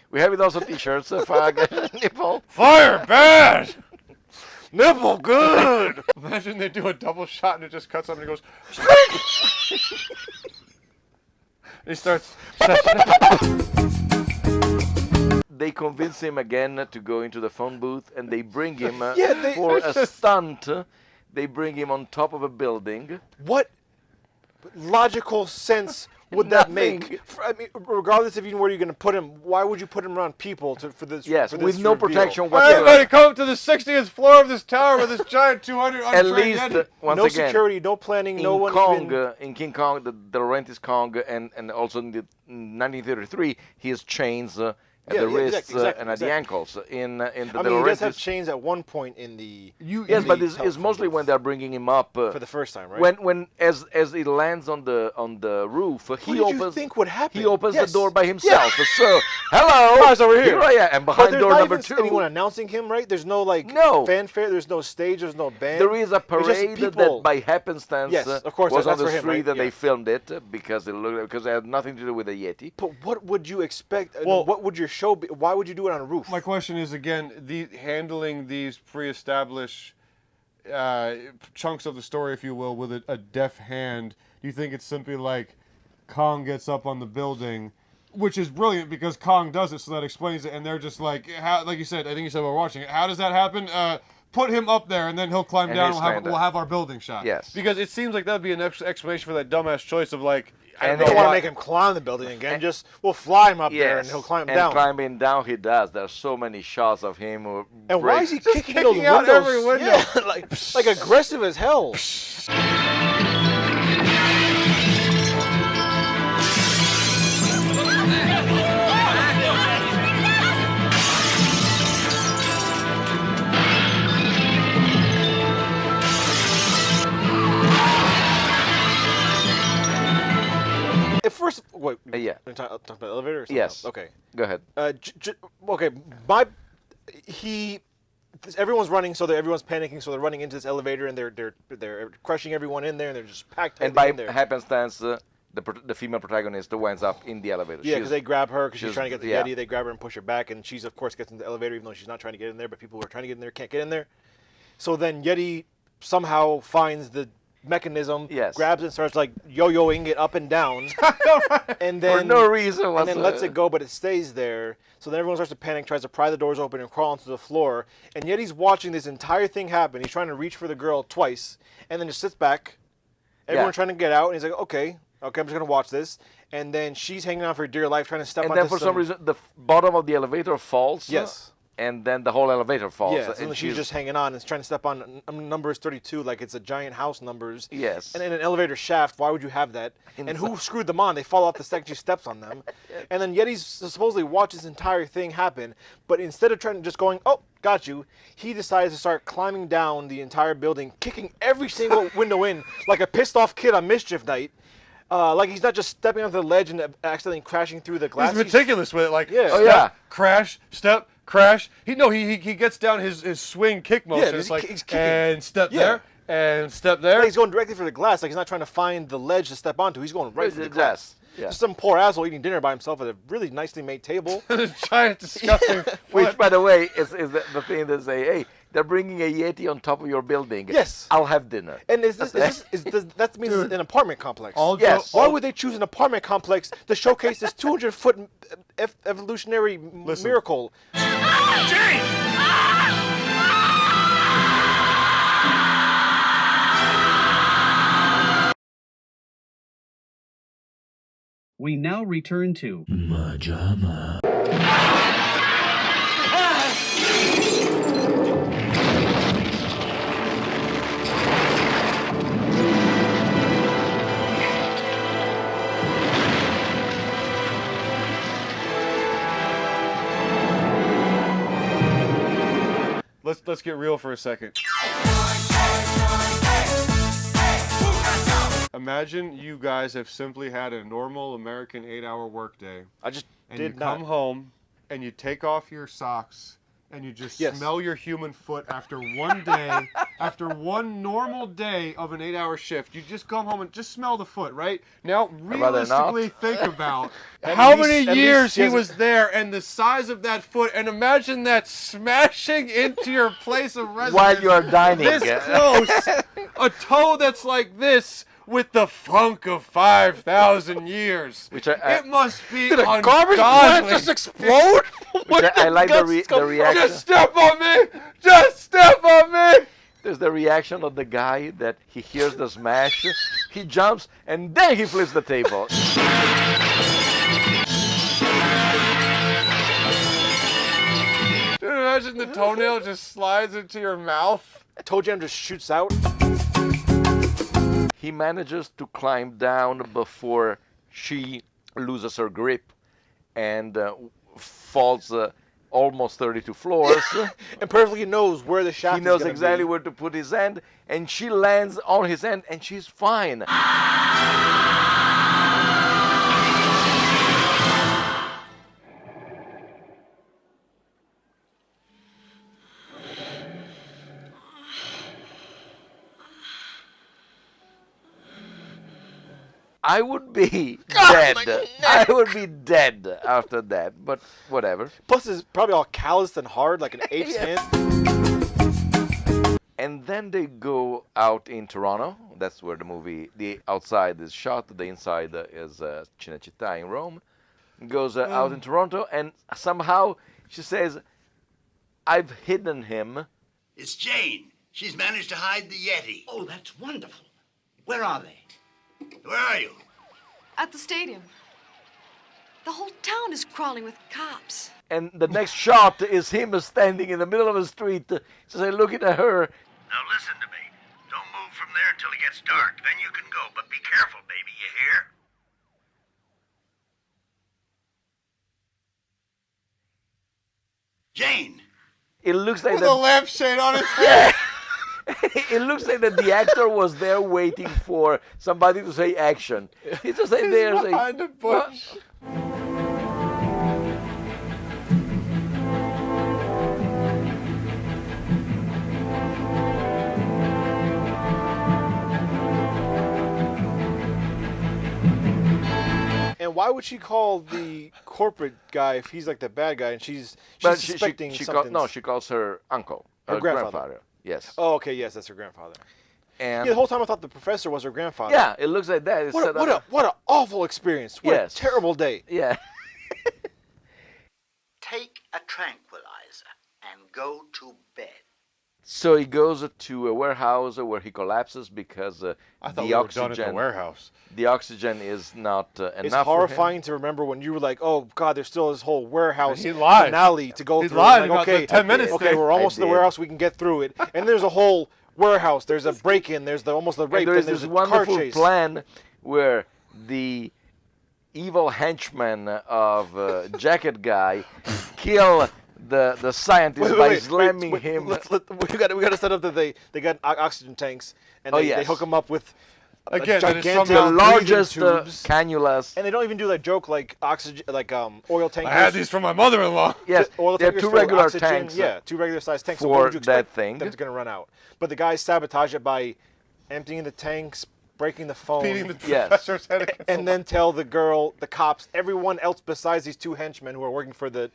We have it also T-shirts. Fire, gunshot, nipple. Fire, bad. Nipple, good. Imagine they do a double shot and it just cuts up and it goes. He starts. They convince him again to go into the phone booth, and they bring him for a stunt. They bring him on top of a building. What logical sense would that make? I mean, regardless of even where you're going to put him, why would you put him around people for this? Yes, for this with no reveal? protection whatsoever. Everybody come to the 60th floor of this tower with this giant 200 At untrained least, Yeti. once no again, security, no planning, no one even... In King Kong, the De Laurentiis Kong, and also in the 1933, his chains at the wrists and at the ankles. In the I mean, he does have chains at one point in the. Yes, but it's mostly when they're bringing him up for the first time, right? When as he lands on the roof, he opens. You think would happen? He opens the door by himself. So hello, Guys, over here. I am, and behind door number 2. Anyone announcing him, right? There's no fanfare. There's no stage. There's no band. There is a parade that by happenstance of course, was on the for him, street right? and they filmed it because it had nothing to do with the Yeti. But what would you expect? Well, what would your show be? Why would you do it on a roof? My question is again, handling these pre-established chunks of the story, if you will, with a deft hand. Do you think it's simply like Kong gets up on the building, which is brilliant because Kong does it, so that explains it, and they're just like, like you said, I think you said we're watching it. How does that happen? Put him up there, and then he'll climb down. We'll have our building shot. Yes. Because it seems like that would be an explanation for that dumbass choice of like. I don't want to make him climb the building again. We'll fly him up there, and he'll climb down. And climbing down, he does. There's so many shots of him. And why is he kicking those windows? Out every window. Yeah, like aggressive as hell. First, wait. Yeah. Talk about the elevator or something Yes. else? Okay. Go ahead. Okay. Everyone's running, so everyone's panicking, so they're running into this elevator, and they're crushing everyone in there, and they're just packed. And by in there. happenstance, the female protagonist winds up in the elevator. Yeah, because they grab her because she's trying to get the yeah. Yeti. They grab her and push her back, and she's of course gets in the elevator, even though she's not trying to get in there. But people who are trying to get in there can't get in there. So then Yeti somehow finds the mechanism, grabs it and starts like yo-yoing it up and down, and then for no reason, and then lets it go, but it stays there. So then everyone starts to panic, tries to pry the doors open and crawl onto the floor. And Yeti's watching this entire thing happen. He's trying to reach for the girl twice, and then just sits back. Everyone's trying to get out, and he's like, okay, I'm just gonna watch this. And then she's hanging on for dear life, trying to step. And then for some reason, the bottom of the elevator falls. Yes. And then the whole elevator falls. Yeah, and she's just hanging on and trying to step on numbers 32 like it's a giant house numbers. Yes. And in an elevator shaft, why would you have that? And who screwed them on? They fall off the second she steps on them. And then Yeti's supposedly watched this entire thing happen, but instead of trying to just going, oh, got you, he decides to start climbing down the entire building, kicking every single window in like a pissed off kid on mischief night. Like he's not just stepping onto the ledge and accidentally crashing through the glass. He's meticulous with it. Like, crash, step, crash. He gets down his swing kick motion. It's like, he's and step there, and step there. Yeah, he's going directly for the glass. Like he's not trying to find the ledge to step onto. He's going right for the glass. Yeah. Just some poor asshole eating dinner by himself at a really nicely made table. Giant, disgusting. Which, by the way, is the thing that say, hey, they're bringing a Yeti on top of your building. Yes. I'll have dinner. And that means it's an apartment complex. Yes. Why would they choose an apartment complex to showcase this 200-foot evolutionary miracle? We now return to MaJaMa. Let's get real for a second. Imagine you guys have simply had a normal American 8-hour workday. And you come home and you take off your socks and you just smell your human foot after one day, after one normal day of an 8-hour shift. You just come home and just smell the foot, right? Now, realistically think about how many years he was there and the size of that foot, and imagine that smashing into your place of residence. While you are dining. This close. A toe that's like this. With the funk of 5,000 years. It must be Did a ungodly. garbage plant just explode? I like the reaction. Just step on me! Just step on me! There's the reaction of the guy that he hears the smash, he jumps, and then he flips the table. Dude, imagine the toenail just slides into your mouth. A toe jam just shoots out. He manages to climb down before she loses her grip, and falls almost 32 floors. And perfectly knows where the shaft He knows is gonna exactly be. where to put his hand, and she lands on his hand, and she's fine. I would be dead. I would be dead after that, but whatever. Plus, it's probably all calloused and hard, like an ape's hand. And then they go out in Toronto. That's where the outside is shot. The inside is Cinecittà in Rome. Goes out in Toronto, and somehow she says, "I've hidden him." It's Jane. She's managed to hide the Yeti. Oh, that's wonderful. Where are they? Where are you? At the stadium. The whole town is crawling with cops. And the next shot is him standing in the middle of the street, just looking at her. Now listen to me. Don't move from there until it gets dark. Then you can go. But be careful, baby. You hear? Jane. It looks like With a lampshade on his head. It looks like that the actor was there waiting for somebody to say action. He's just like there saying, behind a bush. And why would she call the corporate guy if he's like the bad guy and she's But suspecting she something? she calls her uncle. Her grandfather. Yes. Oh, okay, yes, that's her grandfather. And yeah, the whole time I thought the professor was her grandfather. yeah, it looks like that. It's set up- What an awful experience. What Yes. a terrible day. Yeah. Take a tranquilizer and go to bed. So he goes to a warehouse where he collapses because I thought the we were oxygen done at the warehouse. The oxygen is not enough. It's for him. horrifying to remember when you were like, "Oh God, there's still this whole warehouse He lied. finale to go He through." lied Like, about the 10 minutes Okay, thing. we're almost I to the did. warehouse. We can get through it. And there's a whole warehouse. There's a break-in. There's almost the rape. And there's then this there's a car wonderful chase. plan where the evil henchman of Jacket Guy kill the scientist by slamming him. We got to set up that they got oxygen tanks and Oh, they yes. hook them up with Again, that is gigantic somehow the breathing largest tubes. cannulas. And they don't even do that joke like oxygen, like oil tankers. I had these from my mother-in-law. Yes, Oil they're tankers two full of regular oxygen. tanks. Yeah, two regular sized tanks. So for what would you that expect thing. them to gonna run out? But the guys sabotage it by emptying the tanks, breaking the phone, Beating the Yes. professor's head against and then tell the girl, the cops, everyone else besides these two henchmen who are working for the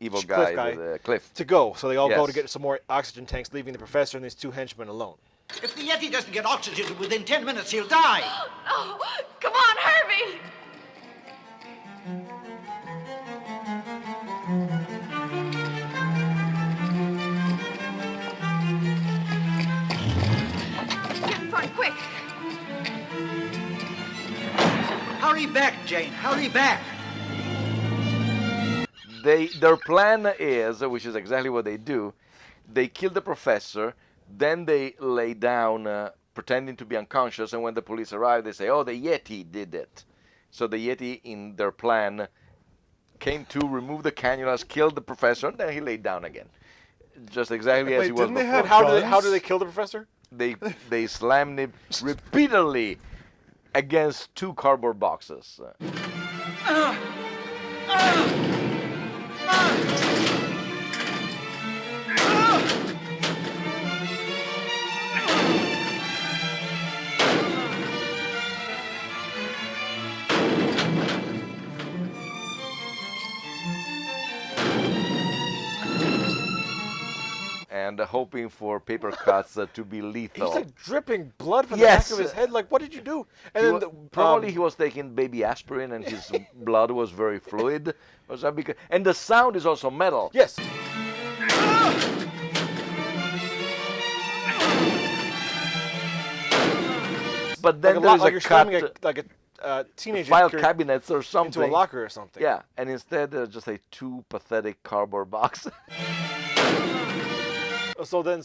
Evil Cliff guy with Cliff. to go. So they all go Yes. to get some more oxygen tanks, leaving the professor and these two henchmen alone. If the Yeti doesn't get oxygen within 10 minutes, he'll die. Oh, come on, Herbie! Get in front, quick! Hurry back, Jane. Hurry back. Their plan is, which is exactly what they do, they kill the professor, then they lay down pretending to be unconscious, and when the police arrive, they say, "Oh, the Yeti did it." So the Yeti, in their plan, came to remove the cannulas, killed the professor, and then he laid down again. Just exactly as he was didn't they before. have How do they kill the professor? They slammed him repeatedly against two cardboard boxes. And hoping for paper cuts to be lethal. He's like dripping blood from Yes. the back of his head. Like, what did you do? And He then wa- the, probably he was taking baby aspirin and his blood was very fluid. Was that because, and the sound is also metal. Yes. But then like there you're is a cut, slamming a teenager file cabinets or something. into a locker or something. Yeah, and instead just a two pathetic cardboard box. So then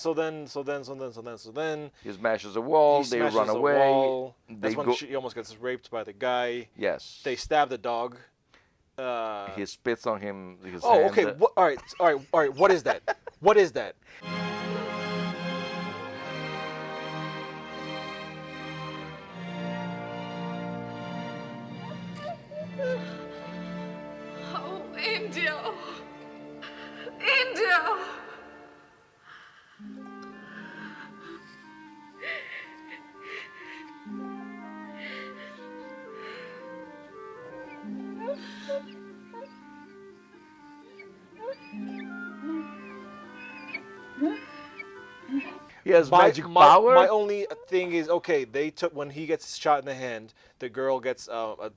He smashes a wall. he They smashes run a away. wall. They That's when go. she almost gets raped by the guy. Yes. They stab the dog. He spits on him. His Oh, hand. okay. All right. What is that? What is that? Oh, Indio. Indio. He has magic power. My only thing is, okay, they took when he gets shot in the hand, the girl gets a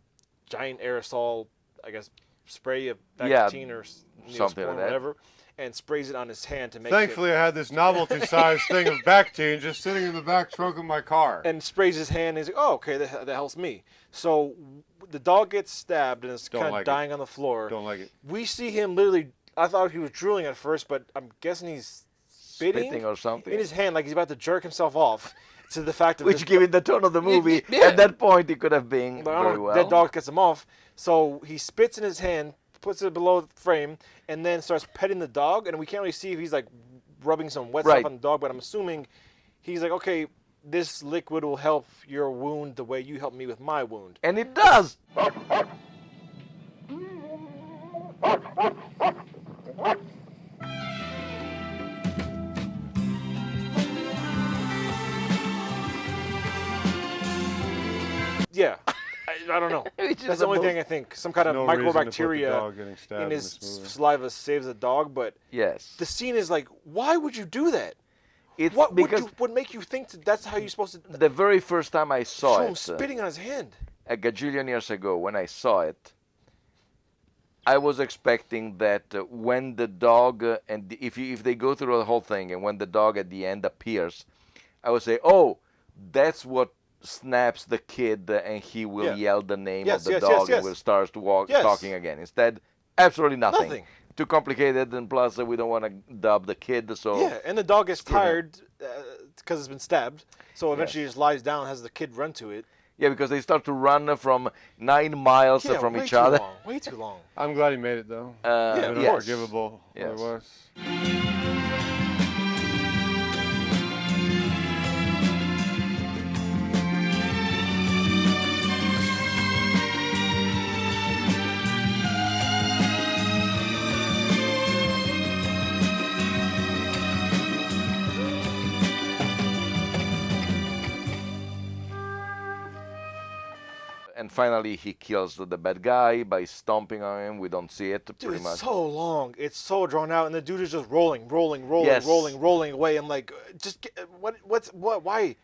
giant aerosol, I guess, spray of Bactine or something like that, whatever, and sprays it on his hand to make. Thankfully, I had this novelty-sized thing of Bactine just sitting in the back trunk of my car. And sprays his hand. And he's like, "Oh, okay, that helps me." So the dog gets stabbed and is kind of dying on the floor. Don't like it. We see him literally. I thought he was drooling at first, but I'm guessing he's spitting or something in his hand, like he's about to jerk himself off. To the fact of which, given the tone of the movie, at that point, it could have been very well. That dog gets him off, so he spits in his hand, puts it below the frame, and then starts petting the dog. And we can't really see if he's like rubbing some wet stuff on the dog, but I'm assuming he's like, okay, this liquid will help your wound the way you helped me with my wound. And it does. Yeah, I don't know. That's the only thing I think. Some kind of microbacteria in his saliva saves the dog, but the scene is like, why would you do that? It's what because would make you think that's how you're supposed to? The very first time I saw show it, him spitting on his hand. A gajillion years ago, when I saw it, I was expecting that when the dog and if they go through the whole thing, and when the dog at the end appears, I would say, oh, that's what snaps the kid, and he will yell the name of the dog and will start to walk talking again. Instead, absolutely nothing. Too complicated, and plus we don't want to dub the kid. So yeah, and the dog gets tired because it's been stabbed. So eventually, he just lies down, has the kid run to it. Yeah, because they start to run from 9 miles from each other. Way too long. I'm glad he made it though. Unforgivable otherwise. And finally, he kills the bad guy by stomping on him. We don't see it pretty much. It's so long. It's so drawn out, and the dude is just rolling away. I'm like, just get, why?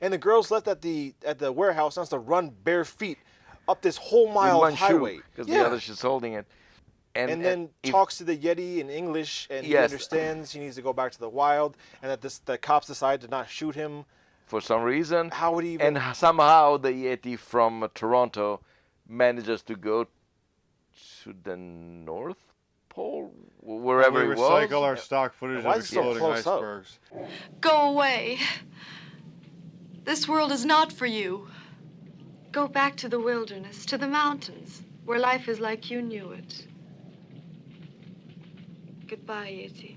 And the girl's left at the warehouse wants to run bare feet up this whole mile highway because the other she's holding it, and then talks to the Yeti in English, and he understands he needs to go back to the wild, and that the cops decide to not shoot him for some reason. How would he even? And somehow the Yeti from Toronto manages to go to the North Pole, wherever we it was. recycle our stock footage of exploding icebergs. Go away. This world is not for you. Go back to the wilderness, to the mountains, where life is like you knew it. Goodbye, Yeti.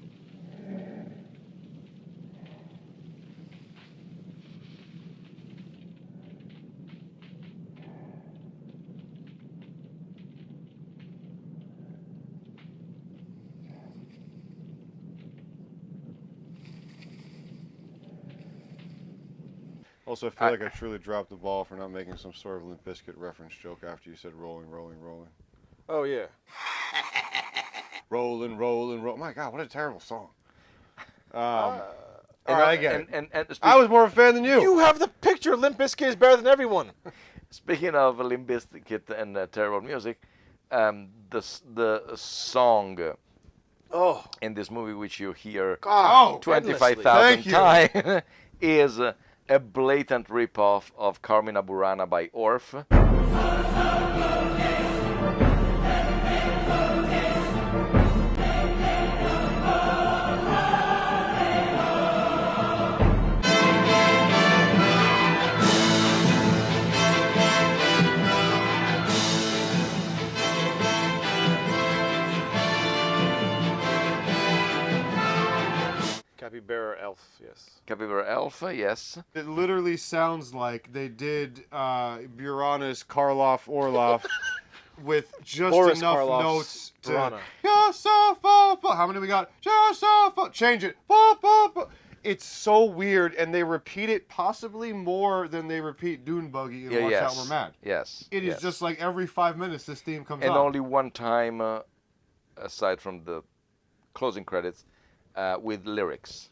Also, I feel like I truly dropped the ball for not making some sort of Limp Bizkit reference joke after you said rolling, rolling, rolling. Oh, yeah. Rolling, rolling, rolling. My God, what a terrible song. I get it. I was more of a fan than you. You have the picture. Limp Bizkit is better than everyone. Speaking of Limp Bizkit and terrible music, the song in this movie, which you hear God, 25,000 times, is a blatant ripoff of Carmina Burana by Orff. Capybara elf, yes. Capybara elf, yes. It literally sounds like they did Burana's Karloff Orloff with just Boris enough Karloff's notes to. Burana. How many we got? Change it. It's so weird, and they repeat it possibly more than they repeat Dune Buggy and Watch Out We're Mad. Yes. It is just like every 5 minutes this theme comes and on. only one time, aside from the closing credits, with lyrics.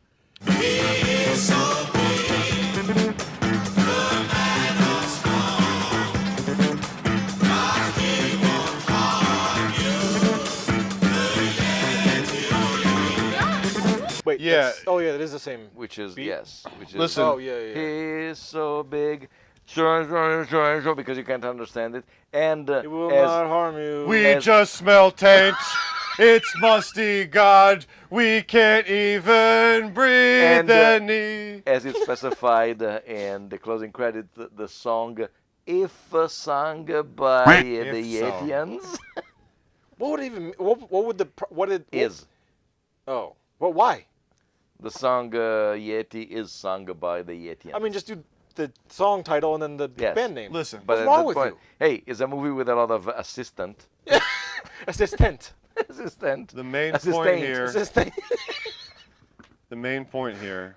Wait, yeah. Oh yeah, it is the same. Which is, beat? yes. Which is, Listen. Oh yeah. He's so big. Because you can't understand it. And It will not harm you. We just smell taint. It's musty, God. We can't even breathe any. As it's specified in the closing credit, the song "If" sung by the Yetians. What would even? What would the? What did? Is. Oh. Well, why? The song Yeti is sung by the Yetians. I mean, just do the song title and then the band name. Listen, but what's wrong with you? Hey, it's a movie with a lot of assistant. Assistant. The main point here. The main point here,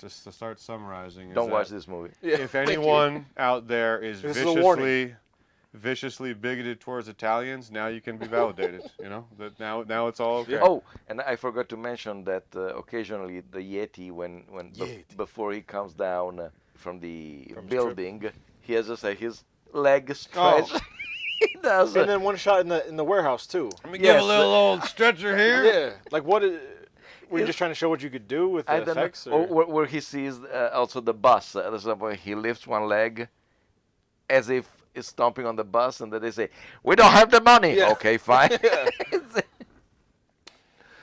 just to start summarizing, is Don't that watch this movie. If anyone out there is This is a warning. viciously bigoted towards Italians, now you can be validated. You know that now it's all okay. Oh, and I forgot to mention that occasionally the Yeti, before he comes down from the building, he has just his leg stretched. Oh. He does. And then one shot in the warehouse too. Let me give a little old stretcher here. Yeah. Like what? Were you just trying to show what you could do with the effects? Or where he sees also the bus. At some point, he lifts one leg, as if he's stomping on the bus, and then they say, "We don't have the money." Yeah. Okay, fine.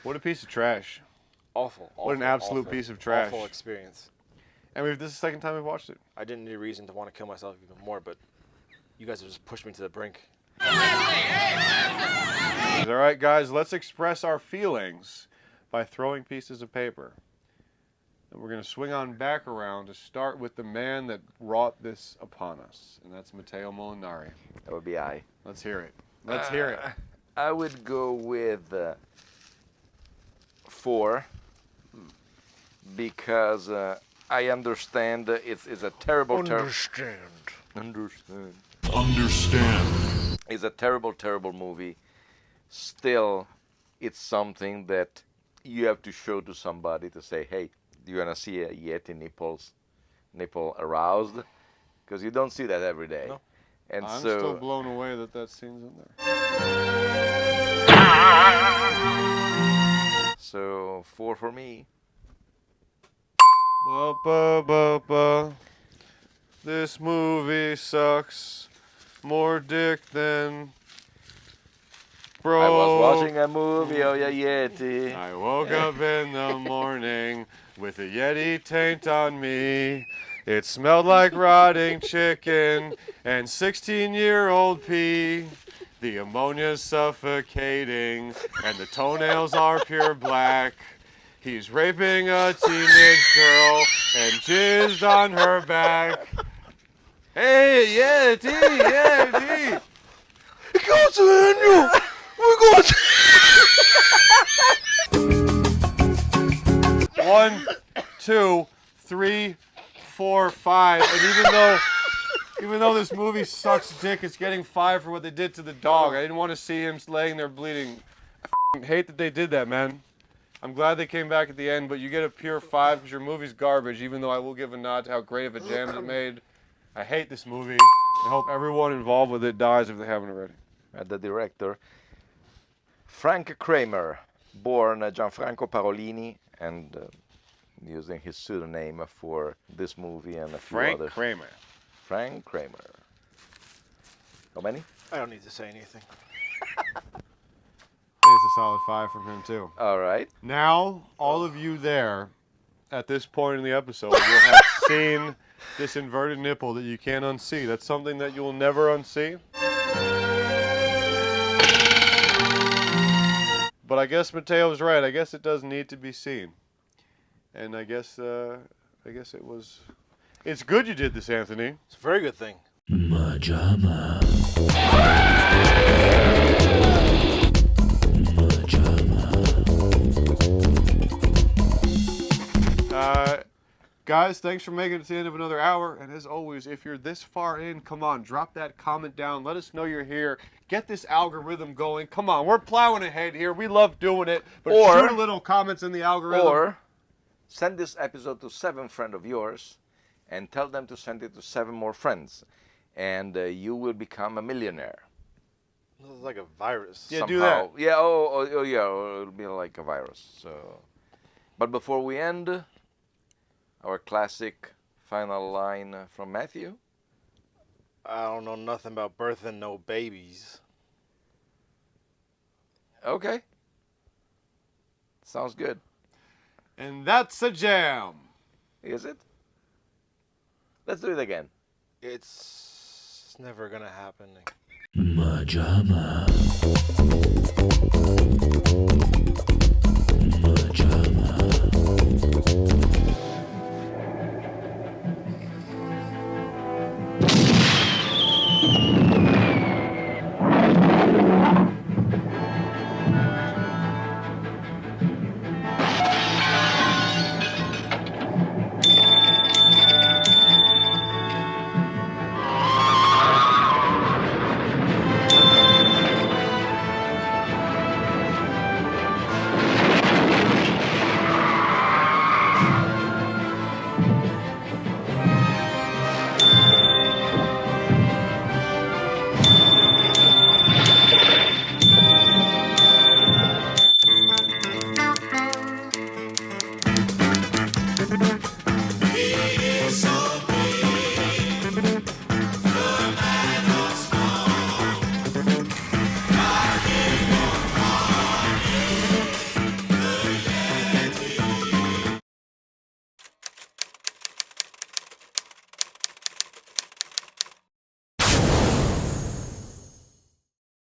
What a piece of trash. Awful. What an absolute piece of trash. Awful experience. And this is the second time we've watched it. I didn't need a reason to want to kill myself even more, but you guys have just pushed me to the brink. All right, guys, let's express our feelings by throwing pieces of paper. And we're going to swing on back around to start with the man that wrought this upon us, and that's Matteo Molinari. That would be I. Let's hear it. Let's hear it. I would go with 4 because I understand it's a terrible. Understand. It's a terrible movie. Still, it's something that you have to show to somebody to say, hey, do you want to see a Yeti nipple aroused? Because you don't see that every day. No. And I'm so, still blown away that scene's in there. So 4 for me. This movie sucks. More dick than bro. I was watching a movie of a Yeti. I woke up in the morning with a Yeti taint on me. It smelled like rotting chicken and 16-year-old pee. The ammonia's suffocating and the toenails are pure black. He's raping a teenage girl and jizzed on her back. Hey, Yeti! Daniel! We're going 1, 2, 3, 4, 5. And even though this movie sucks dick, it's getting 5 for what they did to the dog. I didn't want to see him laying there bleeding. I hate that they did that, man. I'm glad they came back at the end, but you get a pure 5 because your movie's garbage, even though I will give a nod to how great of a jam it made. I hate this movie. I hope everyone involved with it dies if they haven't already. The director, Frank Kramer. born Gianfranco Parolini, and using his pseudonym for this movie and a few Frank others. Kramer. Frank Kramer. How many? I don't need to say anything. I think it's a solid 5 from him, too. All right. Now, all of you there, at this point in the episode, will have seen this inverted nipple that you can't unsee. That's something that you will never unsee. But I guess Mateo's right. I guess it does need to be seen. And I guess it was... It's good you did this, Anthony. It's a very good thing. MaJaMa. Guys, thanks for making it to the end of another hour. And as always, if you're this far in, come on, drop that comment down. Let us know you're here. Get this algorithm going. Come on, we're plowing ahead here. We love doing it. But shoot a little comments in the algorithm. Or send this episode to 7 friends of yours and tell them to send it to 7 more friends. And you will become a millionaire. It's like a virus. Yeah, somehow. do that. Yeah, oh, yeah, it'll be like a virus. So, but before we end, our classic final line from Matthew. I don't know nothing about birthing no babies. Okay. Sounds good. And that's a jam. Is it? Let's do it again. It's never gonna happen. MaJaMa.